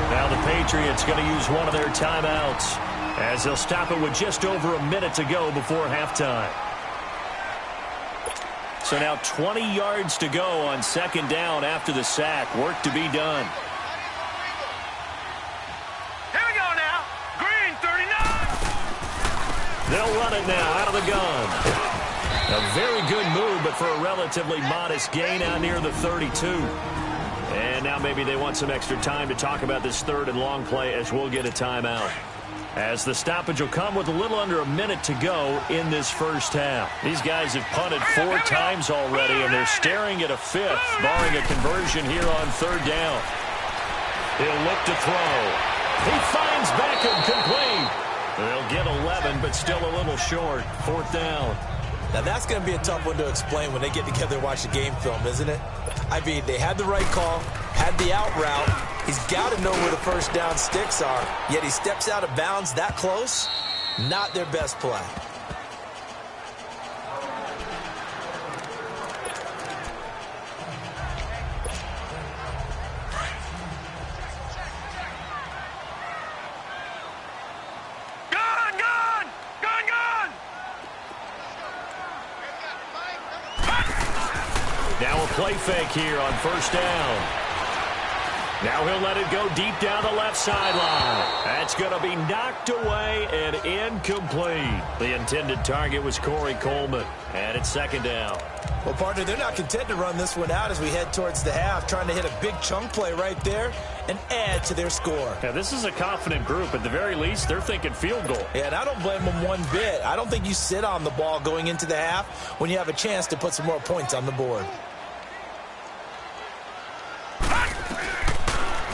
Now the Patriots going to use one of their timeouts, as they'll stop it with just over a minute to go before halftime. So now 20 yards to go on 2nd down after the sack. Work to be done. Here we go now. Green, 39. They'll run it now out of the gun. A very good move, but for a relatively modest gain out near the 32. And now maybe they want some extra time to talk about this 3rd and long play as we'll get a timeout. As the stoppage will come with a little under a minute to go in this first half. These guys have punted 4 times already, and they're staring at a 5th, barring a conversion here on 3rd down. He'll look to throw. He finds Beckham complete. They'll get 11, but still a little short. 4th down. Now, that's going to be a tough one to explain when they get together and watch the game film, isn't it? I mean, they had the right call, had the out route. He's got to know where the first down sticks are, yet he steps out of bounds that close. Not their best play. Now a play fake here on 1st down. Now he'll let it go deep down the left sideline. That's going to be knocked away and incomplete. The intended target was Corey Coleman, and it's second down. Well, partner, they're not content to run this one out as we head towards the half, trying to hit a big chunk play right there and add to their score. Yeah, this is a confident group. At the very least, they're thinking field goal. Yeah, and I don't blame them one bit. I don't think you sit on the ball going into the half when you have a chance to put some more points on the board.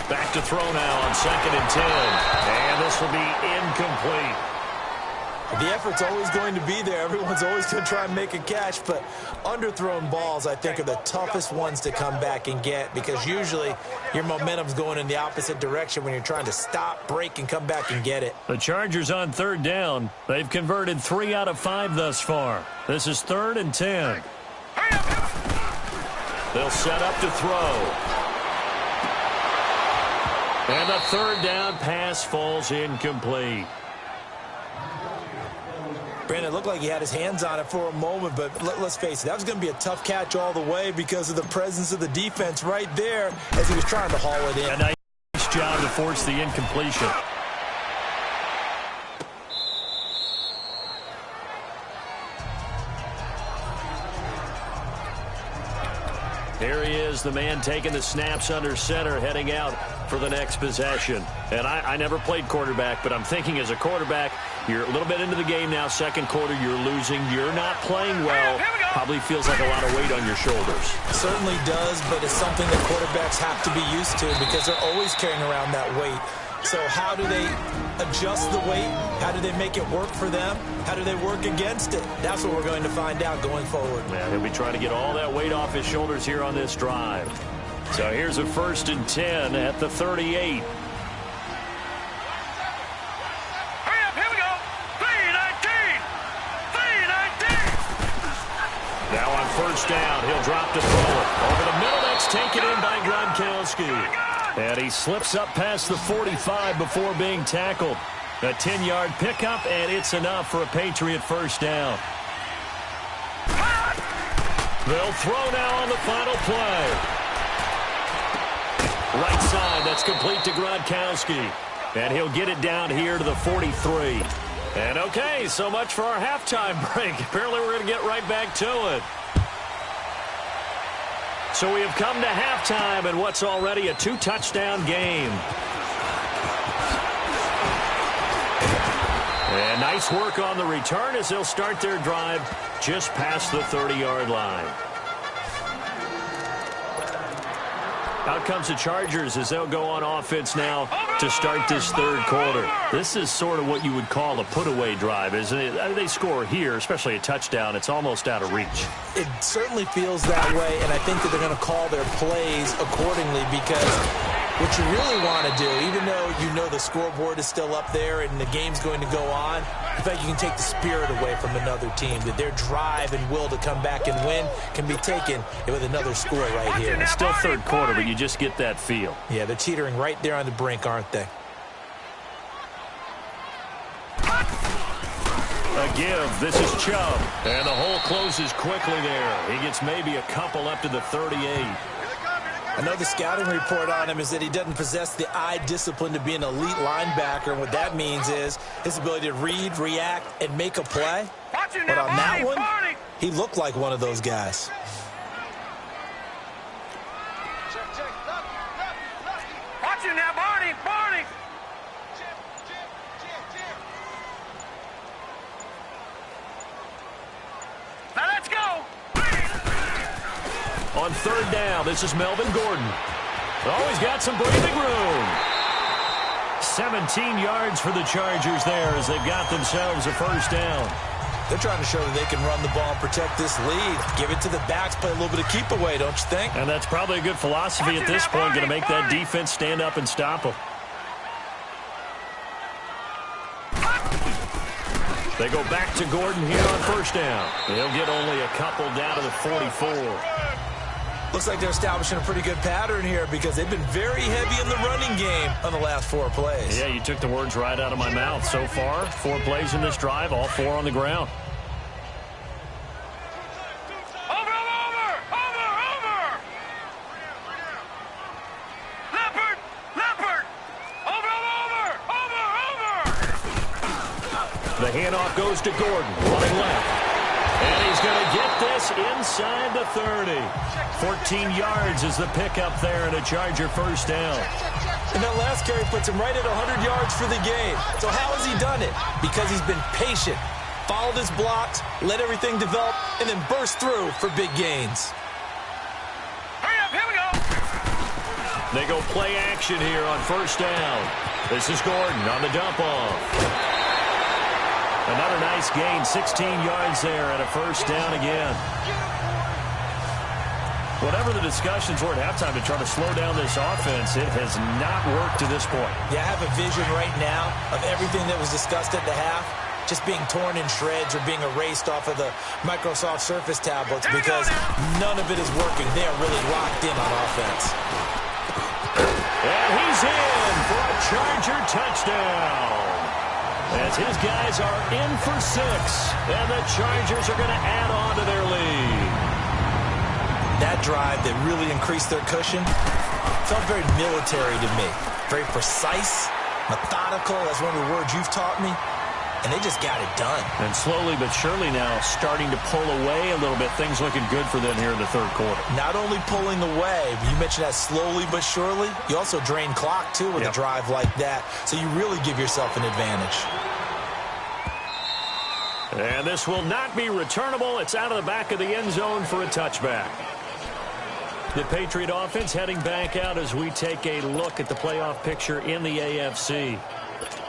Back to throw now on 2nd and 10. And this will be incomplete. The effort's always going to be there. Everyone's always going to try and make a catch, but underthrown balls, I think, are the toughest ones to come back and get because usually your momentum's going in the opposite direction when you're trying to stop, break, and come back and get it. The Chargers on 3rd down. They've converted 3 out of 5 thus far. This is 3rd and 10. They'll set up to throw. And the 3rd down pass falls incomplete. Brandon, it looked like he had his hands on it for a moment, but let's face it, that was going to be a tough catch all the way because of the presence of the defense right there as he was trying to haul it in. A nice job to force the incompletion. Here he is, the man taking the snaps under center, heading out for the next possession. And I never played quarterback, but I'm thinking as a quarterback, you're a little bit into the game now, 2nd quarter, you're losing, you're not playing well. Probably feels like a lot of weight on your shoulders. Certainly does, but it's something that quarterbacks have to be used to because they're always carrying around that weight. So how do they adjust the weight? How do they make it work for them? How do they work against it? That's what we're going to find out going forward. Yeah, he'll be trying to get all that weight off his shoulders here on this drive. So here's a 1st and 10 at the 38. Hurry up, here we go. 3-19. 3-19. Now on 1st down, he'll drop to throw it. Over the middle, that's taken in by Gronkowski. And he slips up past the 45 before being tackled. A 10-yard pickup, and it's enough for a Patriot 1st down. They'll throw now on the final play. Right side, that's complete to Gronkowski. And he'll get it down here to the 43. And okay, so much for our halftime break. Apparently we're going to get right back to it. So we have come to halftime in what's already a 2-touchdown game. And nice work on the return as they'll start their drive just past the 30-yard line. Out comes the Chargers as they'll go on offense now to start this 3rd quarter. This is sort of what you would call a put-away drive, isn't it? They score here, especially a touchdown. It's almost out of reach. It certainly feels that way, and I think that they're going to call their plays accordingly because what you really want to do, even though you know the scoreboard is still up there and the game's going to go on, in fact, you can take the spirit away from another team, that their drive and will to come back and win can be taken with another score right here. It's still 3rd quarter, but you just get that feel. Yeah, they're teetering right there on the brink, aren't they? A give. This is Chubb. And the hole closes quickly there. He gets maybe a couple up to the 38. I know the scouting report on him is that he doesn't possess the eye discipline to be an elite linebacker, and what that means is his ability to read, react, and make a play. But on that one, he looked like one of those guys. Watch it now, Barney. Barney. Now let's go. On 3rd down, this is Melvin Gordon. Oh, he's got some breathing room. 17 yards for the Chargers there as they've got themselves a 1st down. They're trying to show that they can run the ball and protect this lead. Give it to the backs, play a little bit of keep away, don't you think? And that's probably a good philosophy at this point, going to make that defense stand up and stop them. They go back to Gordon here on 1st down. He'll get only a couple down to the 44. Looks like they're establishing a pretty good pattern here because they've been very heavy in the running game on the last 4 plays. Yeah, you took the words right out of my mouth. So far, 4 plays in this drive, all 4 on the ground. Over. Leopard. The handoff goes to Gordon, running left. And he's going to get this inside the 30. 14 yards is the pickup there, and a Charger first down. And that last carry puts him right at 100 yards for the game. So how has he done it? Because he's been patient, followed his blocks, let everything develop, and then burst through for big gains. Hurry up, here we go. They go play action here on first down. This is Gordon on the dump off. Another nice gain, 16 yards there, and a first down again. Whatever the discussions were at halftime to try to slow down this offense, it has not worked to this point. Yeah, I have a vision right now of everything that was discussed at the half just being torn in shreds or being erased off of the Microsoft Surface tablets because none of it is working. They are really locked in on offense. And he's in for a Charger touchdown. As his guys are in for 6, and the Chargers are going to add on to their lead. That drive that really increased their cushion felt very military to me. Very precise, methodical, that's one of the words you've taught me. And they just got it done. And slowly but surely now starting to pull away a little bit. Things looking good for them here in the third quarter. Not only pulling away, but you mentioned that slowly but surely. You also drain clock, too, with a drive like that. So you really give yourself an advantage. And this will not be returnable. It's out of the back of the end zone for a touchback. The Patriot offense heading back out as we take a look at the playoff picture in the AFC.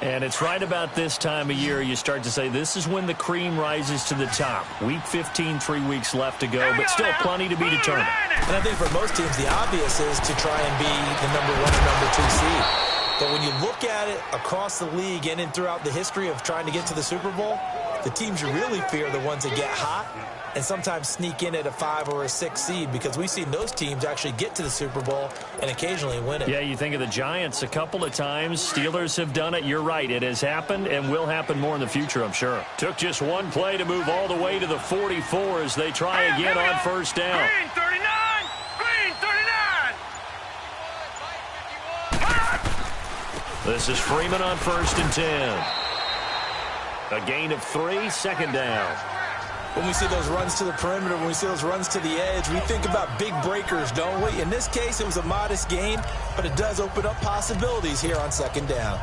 And it's right about this time of year you start to say this is when the cream rises to the top. Week 15, 3 weeks left to go, but still plenty to be determined. And I think for most teams, the obvious is to try and be the number 1 or number 2 seed. But when you look at it across the league and throughout the history of trying to get to the Super Bowl, the teams you really fear are the ones that get hot and sometimes sneak in at a 5 or a 6 seed because we've seen those teams actually get to the Super Bowl and occasionally win it. Yeah, you think of the Giants a couple of times. Steelers have done it. You're right. It has happened and will happen more in the future, I'm sure. Took just one play to move all the way to the 44 as they try again on first down. Green 39! Green 39! This is Freeman on 1st and 10. A gain of 3, second down. When we see those runs to the perimeter, when we see those runs to the edge, we think about big breakers, don't we? In this case, it was a modest gain, but it does open up possibilities here on second down.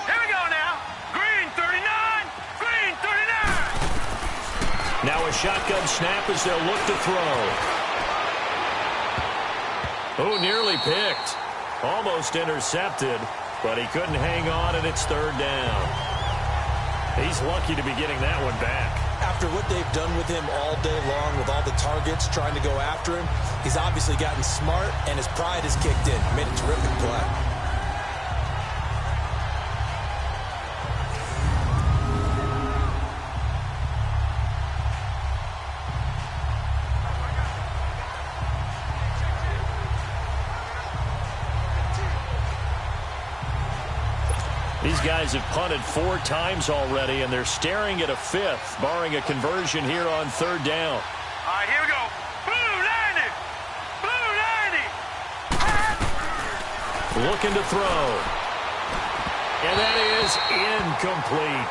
Here we go now. Green 39! Green 39! Now a shotgun snap as they'll look to throw. Oh, nearly picked. Almost intercepted, but he couldn't hang on, and it's third down. He's lucky to be getting that one back. After what they've done with him all day long, with all the targets trying to go after him, he's obviously gotten smart, and his pride has kicked in. Made a terrific play. These guys have punted 4 times already, and they're staring at a 5th, barring a conversion here on third down. All right, here we go. Blue 90! Blue 90! Looking to throw. And that is incomplete.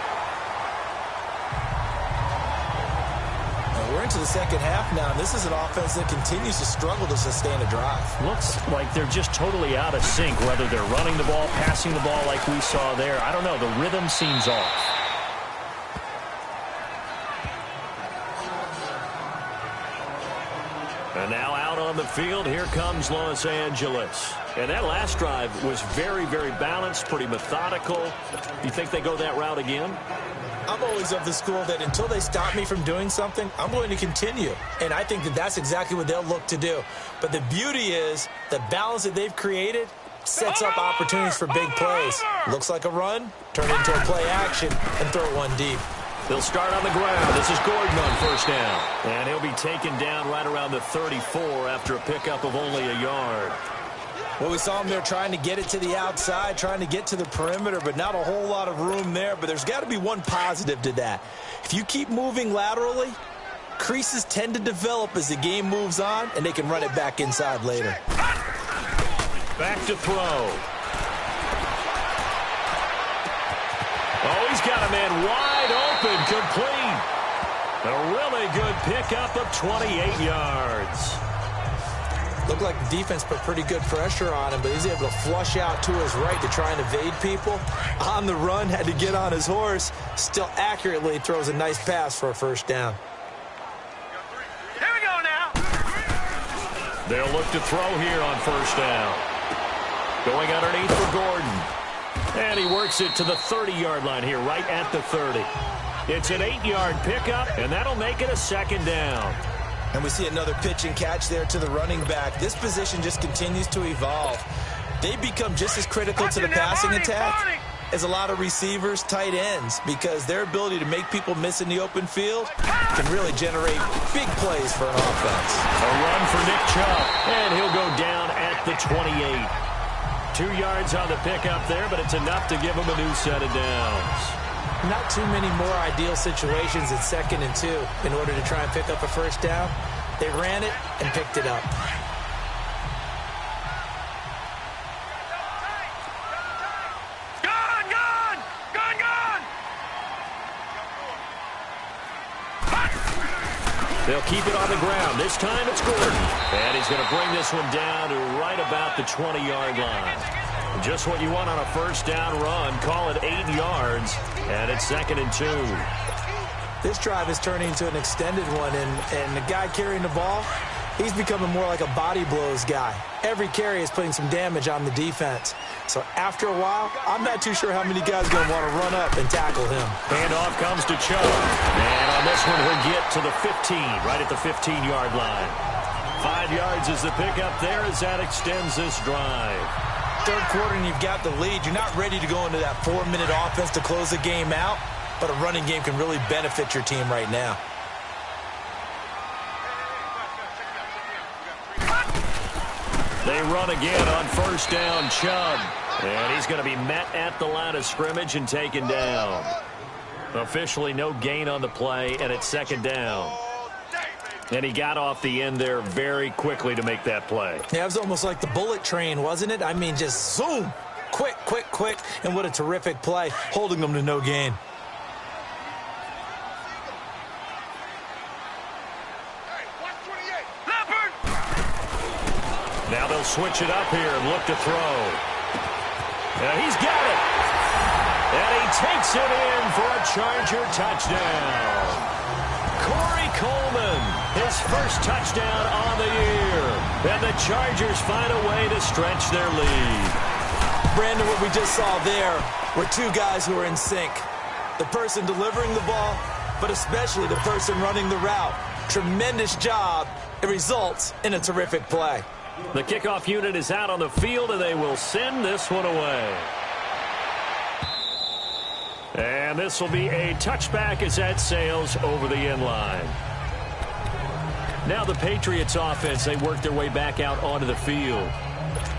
We're into the second half now, and this is an offense that continues to struggle to sustain a drive. Looks like they're just totally out of sync, whether they're running the ball, passing the ball like we saw there. I don't know. The rhythm seems off. And now out on the field, here comes Los Angeles. And that last drive was very, very balanced, pretty methodical. You think they go that route again? I'm always of the school that until they stop me from doing something, I'm going to continue. And I think that that's exactly what they'll look to do. But the beauty is the balance that they've created sets up opportunities for big plays. Looks like a run, turn into a play action, and throw it one deep. They'll start on the ground. This is Gordon on first down. And he'll be taken down right around the 34 after a pickup of only a yard. Well, we saw him there trying to get it to the outside, trying to get to the perimeter, but not a whole lot of room there. But there's got to be one positive to that. If you keep moving laterally, Creases tend to develop as the game moves on, and they can run it back inside later. Back to throw. Oh, he's got a man wide open, complete. A really good pickup of 28 yards. Looked like the defense put pretty good pressure on him, but he's able to flush out to his right to try and evade people. On the run, had to get on his horse. Still accurately throws a nice pass for a first down. Here we go now. They'll look to throw here on first down. Going underneath for Gordon. And he works it to the 30-yard line here, right at the 30. It's an 8-yard pickup, and that'll make it a second down. And we see another pitch and catch there to the running back. This position just continues to evolve. They become just as critical to the passing attack as a lot of receivers, tight ends, because their ability to make people miss in the open field can really generate big plays for an offense. A run for Nick Chubb, and he'll go down at the 28. 2 yards on the pickup there, but it's enough to give him a new set of downs. Not too many more ideal situations at 2nd and 2 in order to try and pick up a first down. They ran it and picked it up. Gone! They'll keep it on the ground. This time it's Gordon. And he's going to bring this one down to right about the 20-yard line. Just what you want on a first down run. Call it 8 yards. And it's 2nd and 2. This drive is turning into an extended one, and the guy carrying the ball, he's becoming more like a body blows guy. Every carry is putting some damage on the defense. So after a while, I'm not too sure how many guys are going to want to run up and tackle him. Handoff comes to Chubb. And on this one, he'll get to the 15, right at the 15-yard line. 5 yards is the pickup there as that extends this drive. Third quarter and you've got the lead. You're not ready to go into that 4-minute offense to close the game out, but a running game can really benefit your team right now. They run again on first down, Chubb. And he's going to be met at the line of scrimmage and taken down. Officially no gain on the play, and it's 2nd down. And he got off the end there very quickly to make that play. Yeah, it was almost like the bullet train, wasn't it? I mean, just zoom. Quick, quick, quick. And what a terrific play, holding them to no gain. Now they'll switch it up here and look to throw. And he's got it. And he takes it in for a Charger touchdown. Corey Coleman, his first touchdown on the year. And the Chargers find a way to stretch their lead. Brandon, what we just saw there were two guys who are in sync. The person delivering the ball, but especially the person running the route. Tremendous job. It results in a terrific play. The kickoff unit is out on the field, and they will send this one away. And this will be a touchback as that sails over the end line. Now the Patriots offense, they work their way back out onto the field.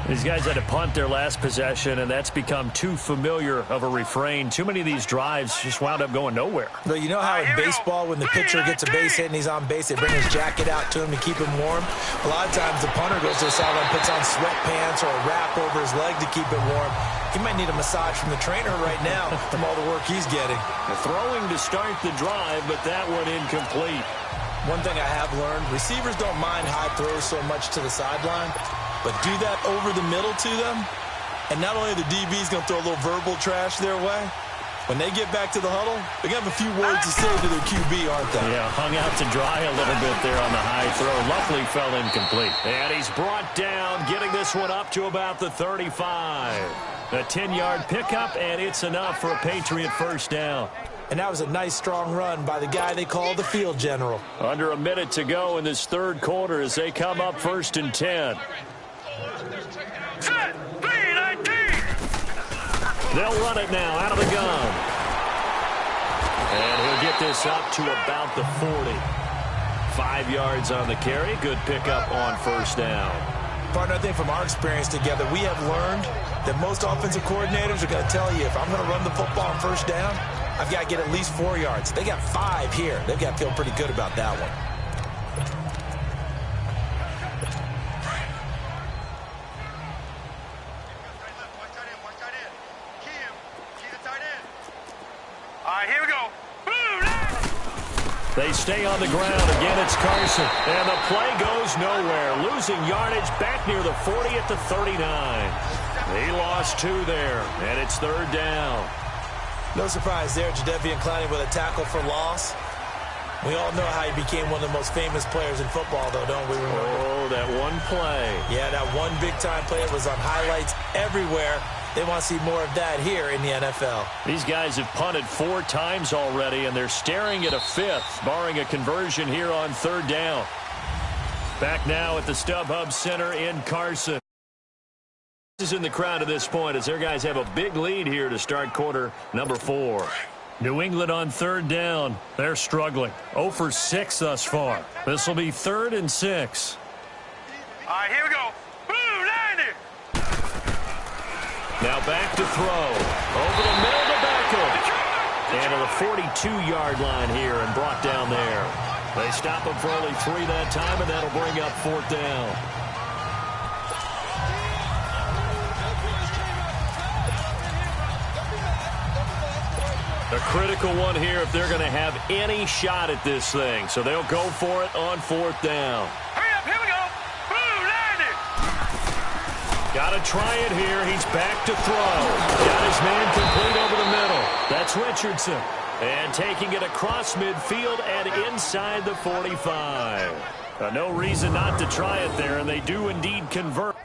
These guys had to punt their last possession, and that's become too familiar of a refrain. Too many of these drives just wound up going nowhere. But you know how in baseball, when the pitcher gets a base hit and he's on base, they bring his jacket out to him to keep him warm? A lot of times the punter goes to the sideline, puts on sweatpants or a wrap over his leg to keep it warm. He might need a massage from the trainer right now from all the work he's getting. Throwing to start the drive, but that one incomplete. One thing I have learned, receivers don't mind high throws so much to the sideline, but do that over the middle to them, and not only the DB's going to throw a little verbal trash their way, when they get back to the huddle, they're going to have a few words to say to their QB, aren't they? Yeah, hung out to dry a little bit there on the high throw. Luckily fell incomplete. And he's brought down, getting this one up to about the 35. A 10-yard pickup, and it's enough for a Patriot first down. And that was a nice, strong run by the guy they call the field general. Under a minute to go in this third quarter as they come up 1st and 10. Set, 3-19. They'll run it now out of the gun. And he'll get this up to about the 40. 5 yards on the carry. Good pickup on first down. Partner, I think from our experience together, we have learned that most offensive coordinators are going to tell you, if I'm going to run the football on first down, I've got to get at least 4 yards. They got 5 here. They've got to feel pretty good about that one. All right, here we go. They stay on the ground. Again, it's Carson. And the play goes nowhere. Losing yardage back near the 40 at the 39. He lost 2 there, and it's 3rd down. No surprise there, Jadeveon Clowney with a tackle for loss. We all know how he became one of the most famous players in football, though, don't we remember? Oh, that one play. Yeah, that one big-time play was on highlights everywhere. They want to see more of that here in the NFL. These guys have punted 4 times already, and they're staring at a 5th, barring a conversion here on 3rd down. Back now at the StubHub Center in Carson. This is in the crowd at this point as their guys have a big lead here to start quarter number 4. New England on 3rd down. They're struggling. 0 for 6 thus far. This will be 3rd and 6. All right, here we go. Now back to throw. Over the middle to Beckham. And to the 42-yard line here and brought down there. They stop him for only 3 that time, and that'll bring up 4th down. A critical one here if they're going to have any shot at this thing. So they'll go for it on 4th down. Hurry up, here we go. Got to try it here. He's back to throw. Got his man complete over the middle. That's Richardson. And taking it across midfield and inside the 45. No reason not to try it there, and they do indeed convert.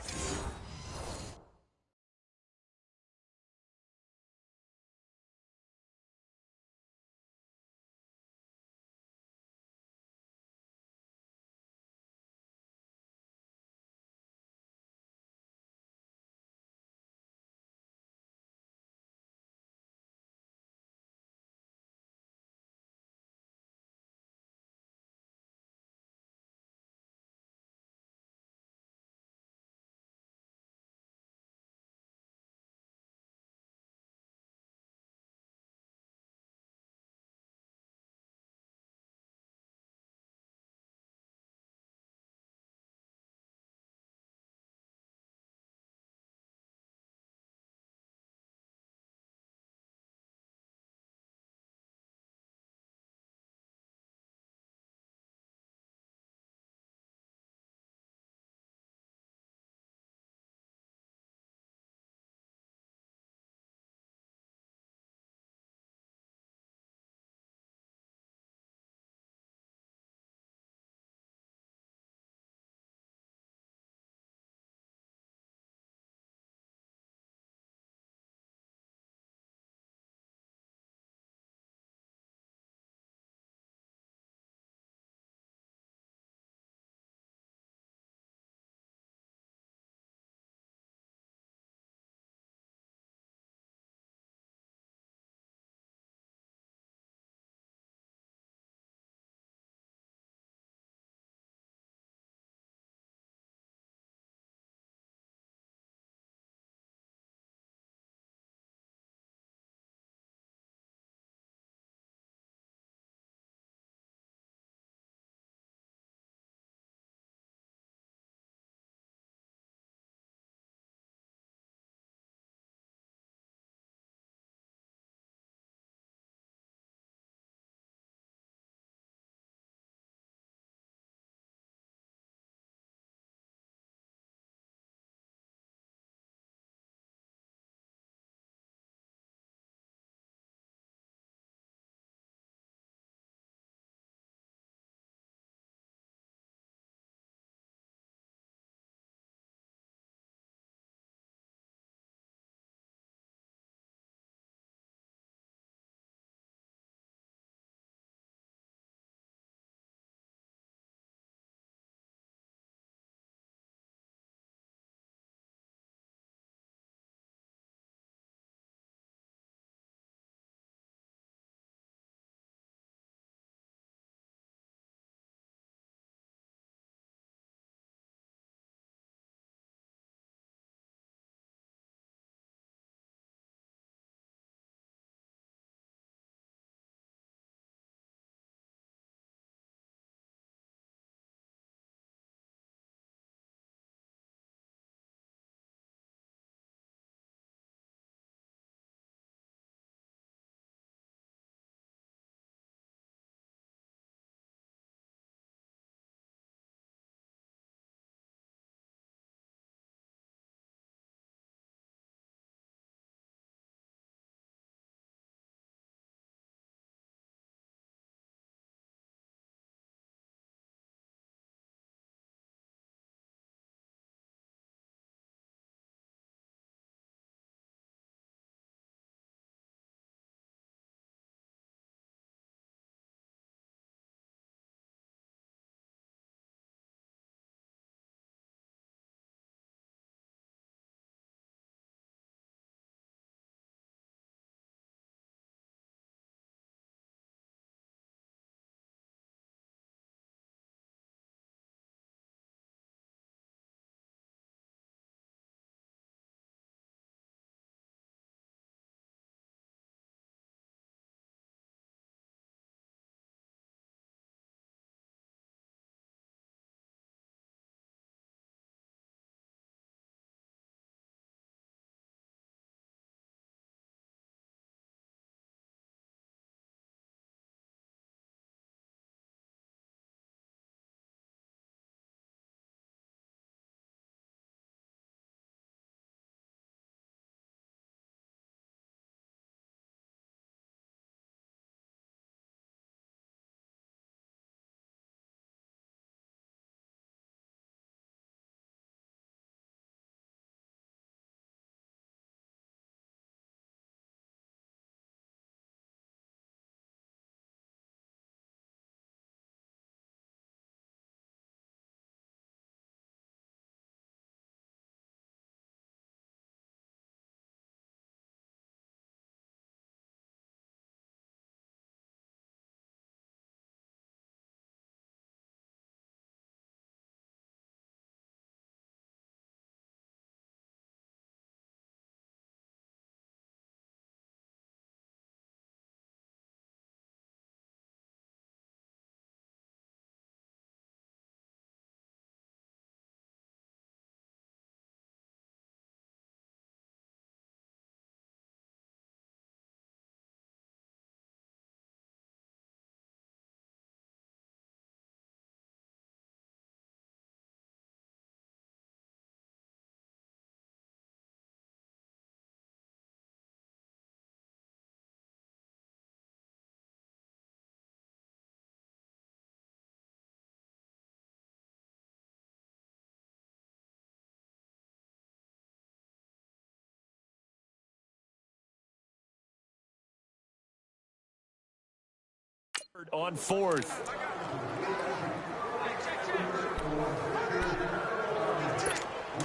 On fourth.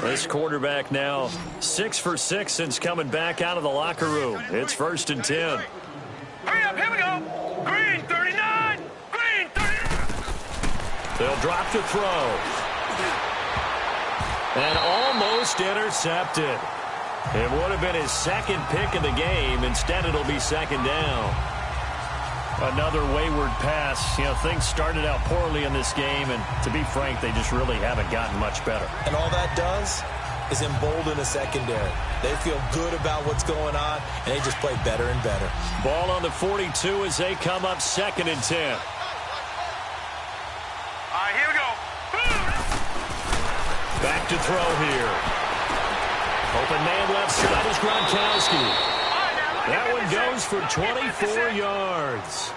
This quarterback now 6 for 6 since coming back out of the locker room. It's 1st and 10. Hurry up, here we go. Green 39. Green 39. They'll drop to throw. And almost intercepted. It would have been his second pick of the game. Instead, it'll be 2nd down. Another wayward pass. You know, things started out poorly in this game, and to be frank, they just really haven't gotten much better. And all that does is embolden a secondary. They feel good about what's going on, and they just play better and better. Ball on the 42 as they come up 2nd and 10. All right, here we go. Back to throw here. Open man left side is Gronkowski. That one goes for 24 yards.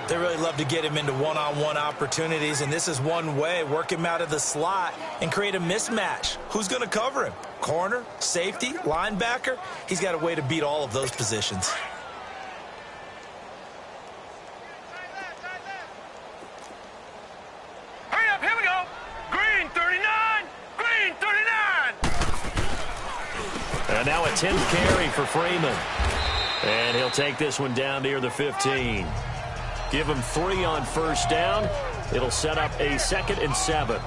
They really love to get him into one-on-one opportunities, and this is one way. Work him out of the slot and create a mismatch. Who's going to cover him? Corner, safety, linebacker? He's got a way to beat all of those positions. Hurry up, here we go. Green 39. Green 39. And now a 10th carry for Freeman. And he'll take this one down near the 15. Give him 3 on 1st down. It'll set up a 2nd and 7.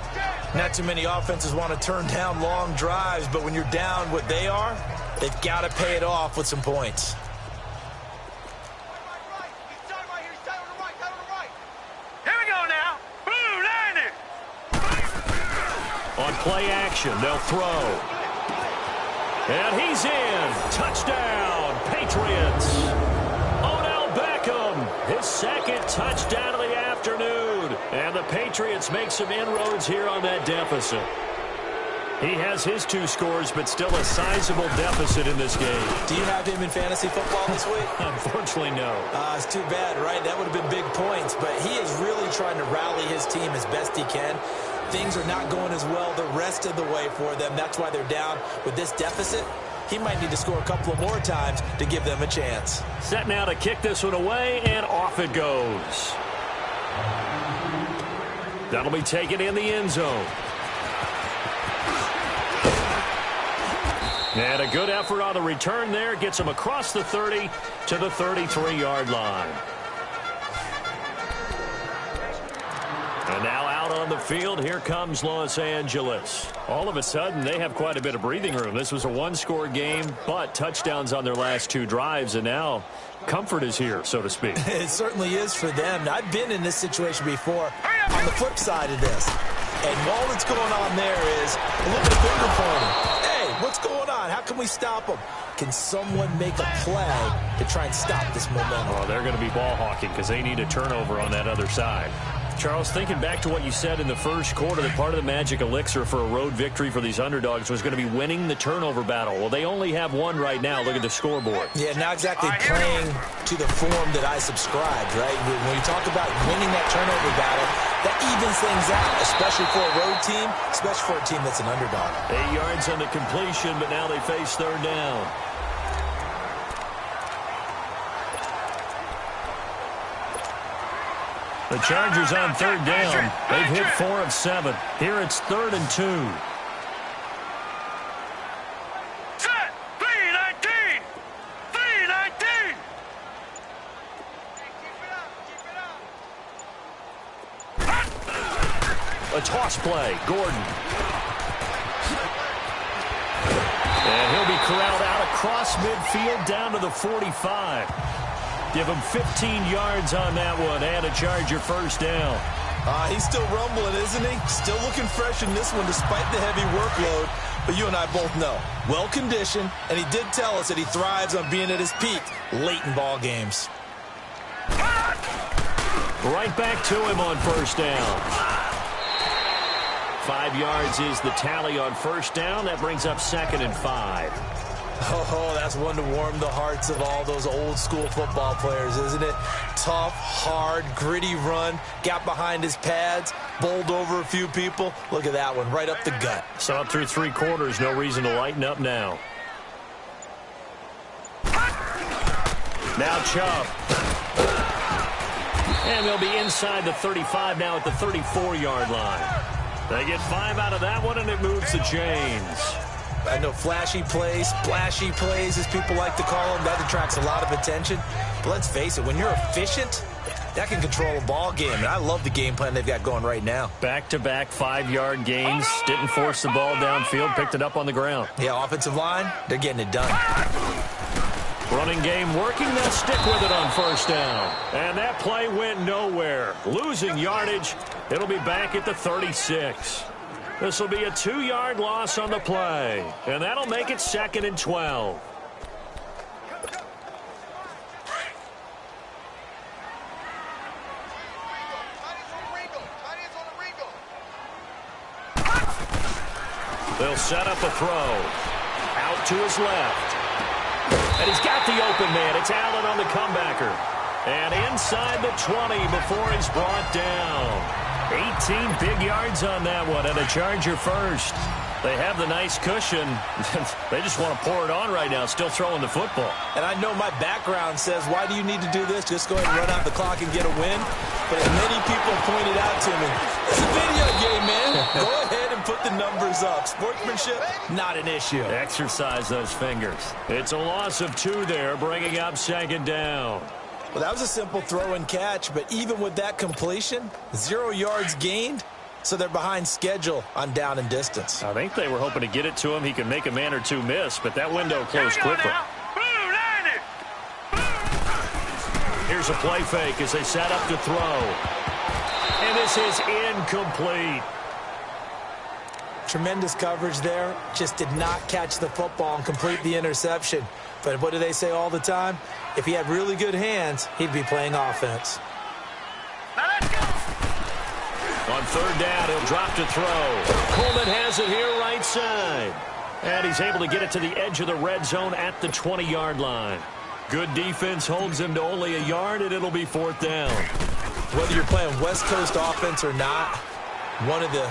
Not too many offenses want to turn down long drives, but when you're down what they are, they've got to pay it off with some points. Here we go now. Blue, line it. On play action, they'll throw. And he's in. Touchdown, Patriots. Odell Beckham, his 2nd touchdown of the afternoon. And the Patriots make some inroads here on that deficit. He has his 2 scores, but still a sizable deficit in this game. Do you have him in fantasy football this week? Unfortunately, no. It's too bad, right? That would have been big points, but he is really trying to rally his team as best he can. Things are not going as well the rest of the way for them. That's why they're down with this deficit. He might need to score a couple of more times to give them a chance. Set now to kick this one away, and off it goes. That'll be taken in the end zone. And a good effort on the return there. Gets him across the 30 to the 33-yard line. And now out on the field, here comes Los Angeles. All of a sudden, they have quite a bit of breathing room. This was a 1-score game, but touchdowns on their last 2 drives, and now comfort is here, so to speak. It certainly is for them. Now, I've been in this situation before on the flip side of this. And all that's going on there is a little bit of finger pointing. Hey, what's going on? How can we stop them? Can someone make a play to try and stop this momentum? Well, they're going to be ball hawking because they need a turnover on that other side. Charles, thinking back to what you said in the first quarter, that part of the magic elixir for a road victory for these underdogs was going to be winning the turnover battle. Well, they only have 1 right now. Look at the scoreboard. Yeah, not exactly playing to the form that I subscribed, right? When you talk about winning that turnover battle, that evens things out, especially for a road team, especially for a team that's an underdog. 8 yards on the completion, but now they face 3rd down. The Chargers on 3rd down. They've hit 4 of 7. Here it's 3rd and 2. Set. 3-19. 3-19. A toss play. Gordon. And he'll be corralled out across midfield down to the 45. Give him 15 yards on that one and a Charger 1st down. He's still rumbling, isn't he? Still looking fresh in this one despite the heavy workload. But you and I both know, well-conditioned, and he did tell us that he thrives on being at his peak late in ball games. Right back to him on 1st down. 5 yards is the tally on 1st down. That brings up 2nd and 5. Oh, that's one to warm the hearts of all those old-school football players, isn't it? Tough, hard, gritty run, got behind his pads, bowled over a few people. Look at that one, right up the gut. So up through 3 quarters, no reason to lighten up now. Now Chubb. And they'll be inside the 35 now at the 34-yard line. They get 5 out of that one, and it moves the chains. I know flashy plays, splashy plays, as people like to call them. That attracts a lot of attention. But let's face it, when you're efficient, that can control a ball game. And I love the game plan they've got going right now. Back-to-back 5-yard gains. Didn't force the ball downfield. Picked it up on the ground. Yeah, offensive line, they're getting it done. Running game working. They'll stick with it on first down. And that play went nowhere. Losing yardage. It'll be back at the 36. This will be a 2-yard loss on the play. And that'll make it 2nd and 12. They'll set up a throw. Out to his left. And he's got the open man. It's Allen on the comebacker. And inside the 20 before he's brought down. 18 big yards on that one, and a Charger first. They have the nice cushion. They just want to pour it on right now, still throwing the football. And I know my background says, why do you need to do this? Just go ahead and run out the clock and get a win. But as many people pointed out to me, it's a video game, man. Go ahead and put the numbers up. Sportsmanship, not an issue. Exercise those fingers. It's a loss of 2 there, bringing up 2nd down. Well, that was a simple throw and catch, but even with that completion, 0 yards gained, so they're behind schedule on down and distance. I think they were hoping to get it to him. He could make a man or two miss, but that window closed quickly. Here's a play fake as they set up to throw. And this is incomplete. Tremendous coverage there. Just did not catch the football and complete the interception. But what do they say all the time? If he had really good hands, he'd be playing offense. Now let's go. On 3rd down, he'll drop to throw. Coleman has it here right side. And he's able to get it to the edge of the red zone at the 20-yard line. Good defense holds him to only a yard, and it'll be 4th down. Whether you're playing West Coast offense or not, one of the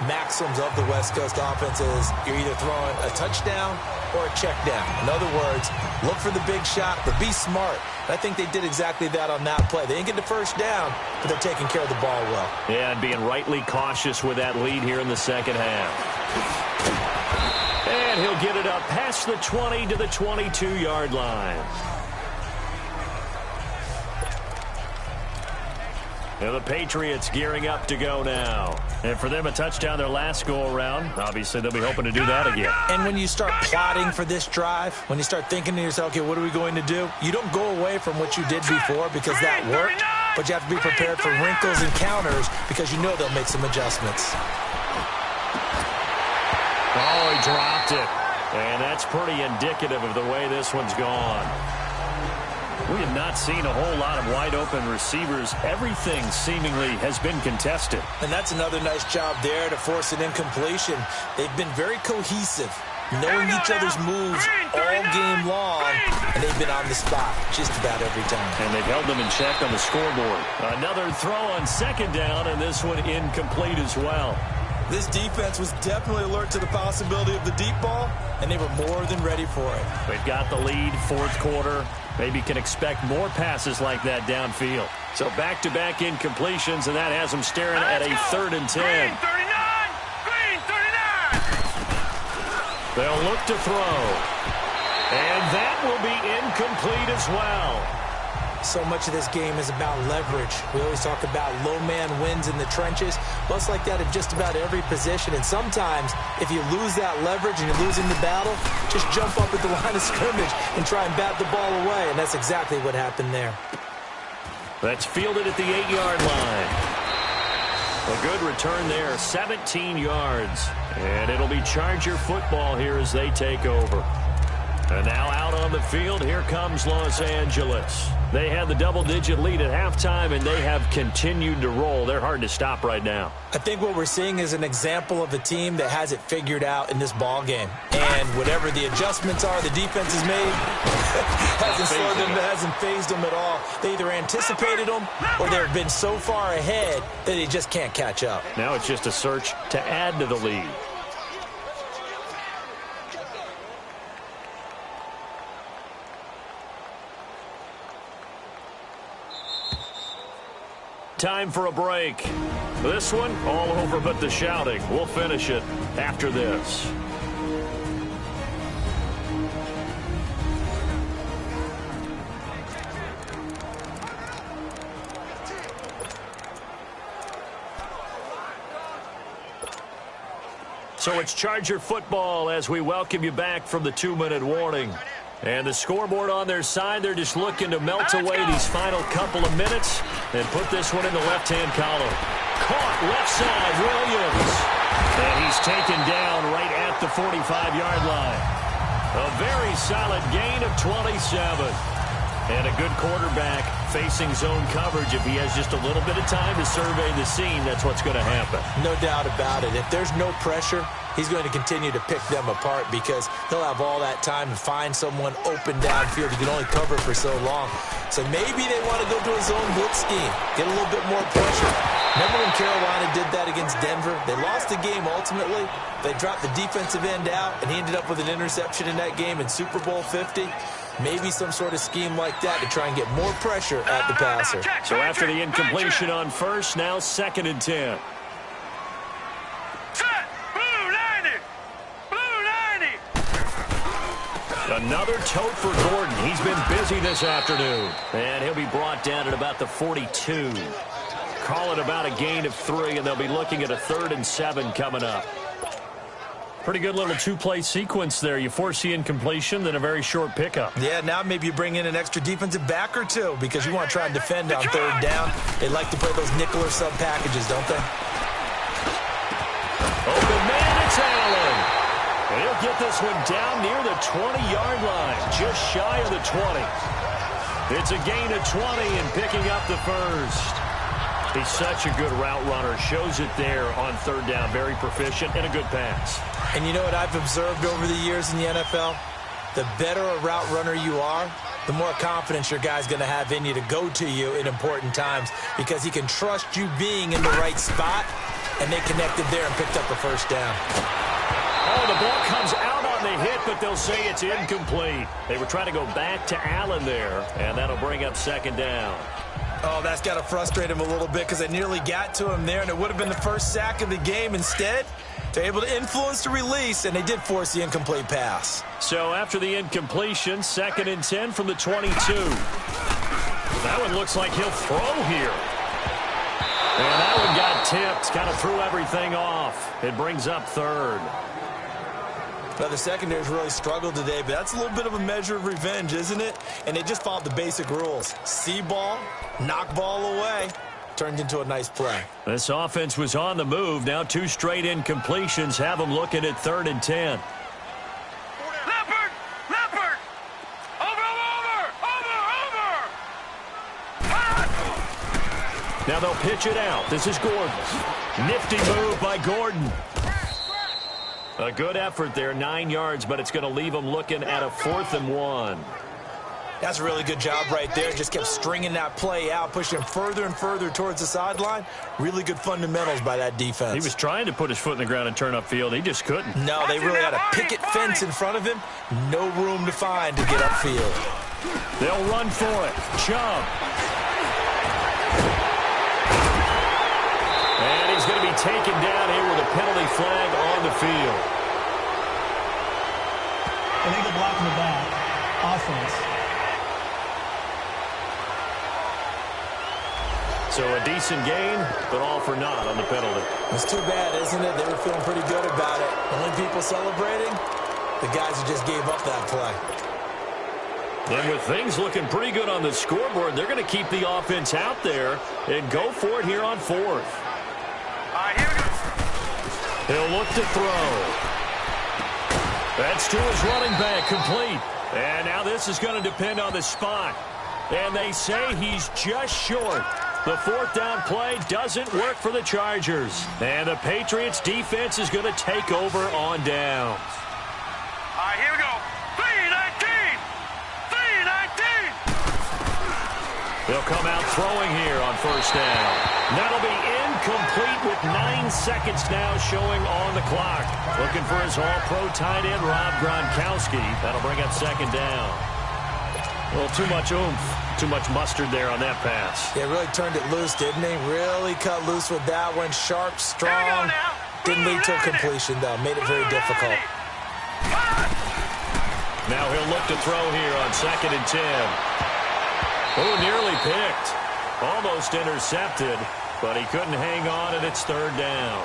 maxims of the West Coast offense is you're either throwing a touchdown or a check down. In other words, look for the big shot, but be smart. And I think they did exactly that on that play. They didn't get the first down, but they're taking care of the ball well. Yeah, and being rightly cautious with that lead here in the 2nd half. And he'll get it up past the 20 to the 22-yard line. And the Patriots gearing up to go now. And for them, a touchdown their last go-around. Obviously, they'll be hoping to do that again. And when you start plotting for this drive, when you start thinking to yourself, okay, what are we going to do? You don't go away from what you did before because that worked, but you have to be prepared for wrinkles and counters because you know they'll make some adjustments. Oh, he dropped it. And that's pretty indicative of the way this one's gone. We have not seen a whole lot of wide-open receivers. Everything seemingly has been contested. And that's another nice job there to force an incompletion. They've been very cohesive, knowing each other's moves all game long, and they've been on the spot just about every time. And they've held them in check on the scoreboard. Another throw on 2nd down, and this one incomplete as well. This defense was definitely alert to the possibility of the deep ball, and they were more than ready for it. They've got the lead, 4th quarter. Maybe can expect more passes like that downfield. So back-to-back incompletions, and that has them staring at a 3rd and 10. Green 39! Green 39! They'll look to throw. And that will be incomplete as well. So much of this game is about leverage. We always talk about low man wins in the trenches. Well, it's like that in just about every position. And sometimes, if you lose that leverage and you're losing the battle, just jump up at the line of scrimmage and try and bat the ball away. And that's exactly what happened there. That's fielded at the 8-yard line. A good return there, 17 yards. And it'll be Charger football here as they take over. And now out on the field, here comes Los Angeles. They had the double-digit lead at halftime, and they have continued to roll. They're hard to stop right now. I think what we're seeing is an example of a team that has it figured out in this ball game. And whatever the adjustments are the defense has made, hasn't phased them at all. They either anticipated them or they've been so far ahead that they just can't catch up. Now it's just a search to add to the lead. time for a break. This one, all over but the shouting. We'll finish it after this. So it's Charger football as we welcome you back from the 2-minute warning. And the scoreboard on their side, they're just looking to melt away these final couple of minutes and put this one in the left-hand column. Caught left side, Williams. And he's taken down right at the 45-yard line. A very solid gain of 27. And a good quarterback facing zone coverage. If he has just a little bit of time to survey the scene, that's what's going to happen. No doubt about it. If there's no pressure, he's going to continue to pick them apart because he'll have all that time to find someone open downfield. He can only cover for so long. So maybe they want to go to a zone blitz scheme, get a little bit more pressure. Remember when Carolina did that against Denver? They lost the game ultimately. They dropped the defensive end out, and he ended up with an interception in that game in Super Bowl 50. Maybe some sort of scheme like that to try and get more pressure at the passer. So after the incompletion on first, now 2nd and 10. Set! Blue 90! Blue 90! Another tote for Gordon. He's been busy this afternoon. And he'll be brought down at about the 42. Call it about a gain of 3, and they'll be looking at a 3rd and 7 coming up. Pretty good little two-play sequence there. You force the incompletion, then a very short pickup. Yeah, now maybe you bring in an extra defensive back or two because you want to try and defend on 3rd down. They like to play those nickel or sub packages, don't they? Open man, it's Allen. And he'll get this one down near the 20-yard line, just shy of the 20. It's a gain of 20 and picking up the first. He's such a good route runner. Shows it there on 3rd down. Very proficient and a good pass. And you know what I've observed over the years in the NFL? The better a route runner you are, the more confidence your guy's going to have in you to go to you in important times because he can trust you being in the right spot, and they connected there and picked up the first down. Oh, the ball comes out on the hit, but they'll say it's incomplete. They were trying to go back to Allen there, and that'll bring up 2nd down. Oh, that's got to frustrate him a little bit because they nearly got to him there, and it would have been the first sack of the game. Instead, they're able to influence the release, and they did force the incomplete pass. So after the incompletion, 2nd and 10 from the 22. That one looks like he'll throw here. And that one got tipped, kind of threw everything off. It brings up 3rd. Well, the secondary's really struggled today, but that's a little bit of a measure of revenge, isn't it? And they just followed the basic rules. See ball, knock ball away. Turned into a nice play. This offense was on the move. Now 2 straight incompletions have them looking at 3rd and 10. Leopard! Leopard! Over! Now they'll pitch it out. This is Gordon. Nifty move by Gordon. A good effort there, 9 yards, but it's going to leave them looking at a 4th and 1. That's a really good job right there. Just kept stringing that play out, pushing him further and further towards the sideline. Really good fundamentals by that defense. He was trying to put his foot in the ground and turn upfield. He just couldn't. No, they really had a picket fence in front of him. No room to find to get upfield. They'll run for it. Chubb. And he's going to be taken down here with a penalty flag on the field. Illegal block in the back. Offense. So a decent gain, but all for naught on the penalty. It's too bad, isn't it? They were feeling pretty good about it. Only people celebrating, the guys who just gave up that play. And with things looking pretty good on the scoreboard, they're going to keep the offense out there and go for it here on 4th. All right, here we go. He'll look to throw. That's to his running back, complete. And now this is going to depend on the spot. And they say he's just short. The 4th down play doesn't work for the Chargers. And the Patriots defense is going to take over on downs. All right, here we go. 3-19! 3-19! They'll come out throwing here on 1st down. That'll be incomplete with 9 seconds now showing on the clock. Looking for his all-pro tight end, Rob Gronkowski. That'll bring up 2nd down. Well, too much oomph, too much mustard there on that pass. Yeah, really turned it loose, didn't he? Really cut loose with that one. Sharp, strong. Didn't lead to a completion, though. Made it very difficult. Now he'll look to throw here on 2nd and 10. Oh, nearly picked. Almost intercepted, but he couldn't hang on, and it's 3rd down.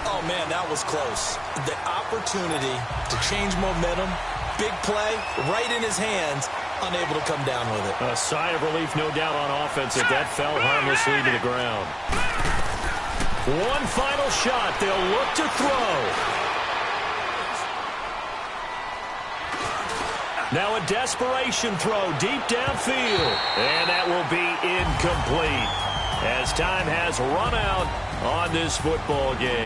Oh, man, that was close. The opportunity to change momentum, big play, right in his hands, unable to come down with it. A sigh of relief, no doubt, on offense if that fell harmlessly to the ground. One final shot. They'll look to throw. Now a desperation throw deep downfield. And that will be incomplete as time has run out on this football game.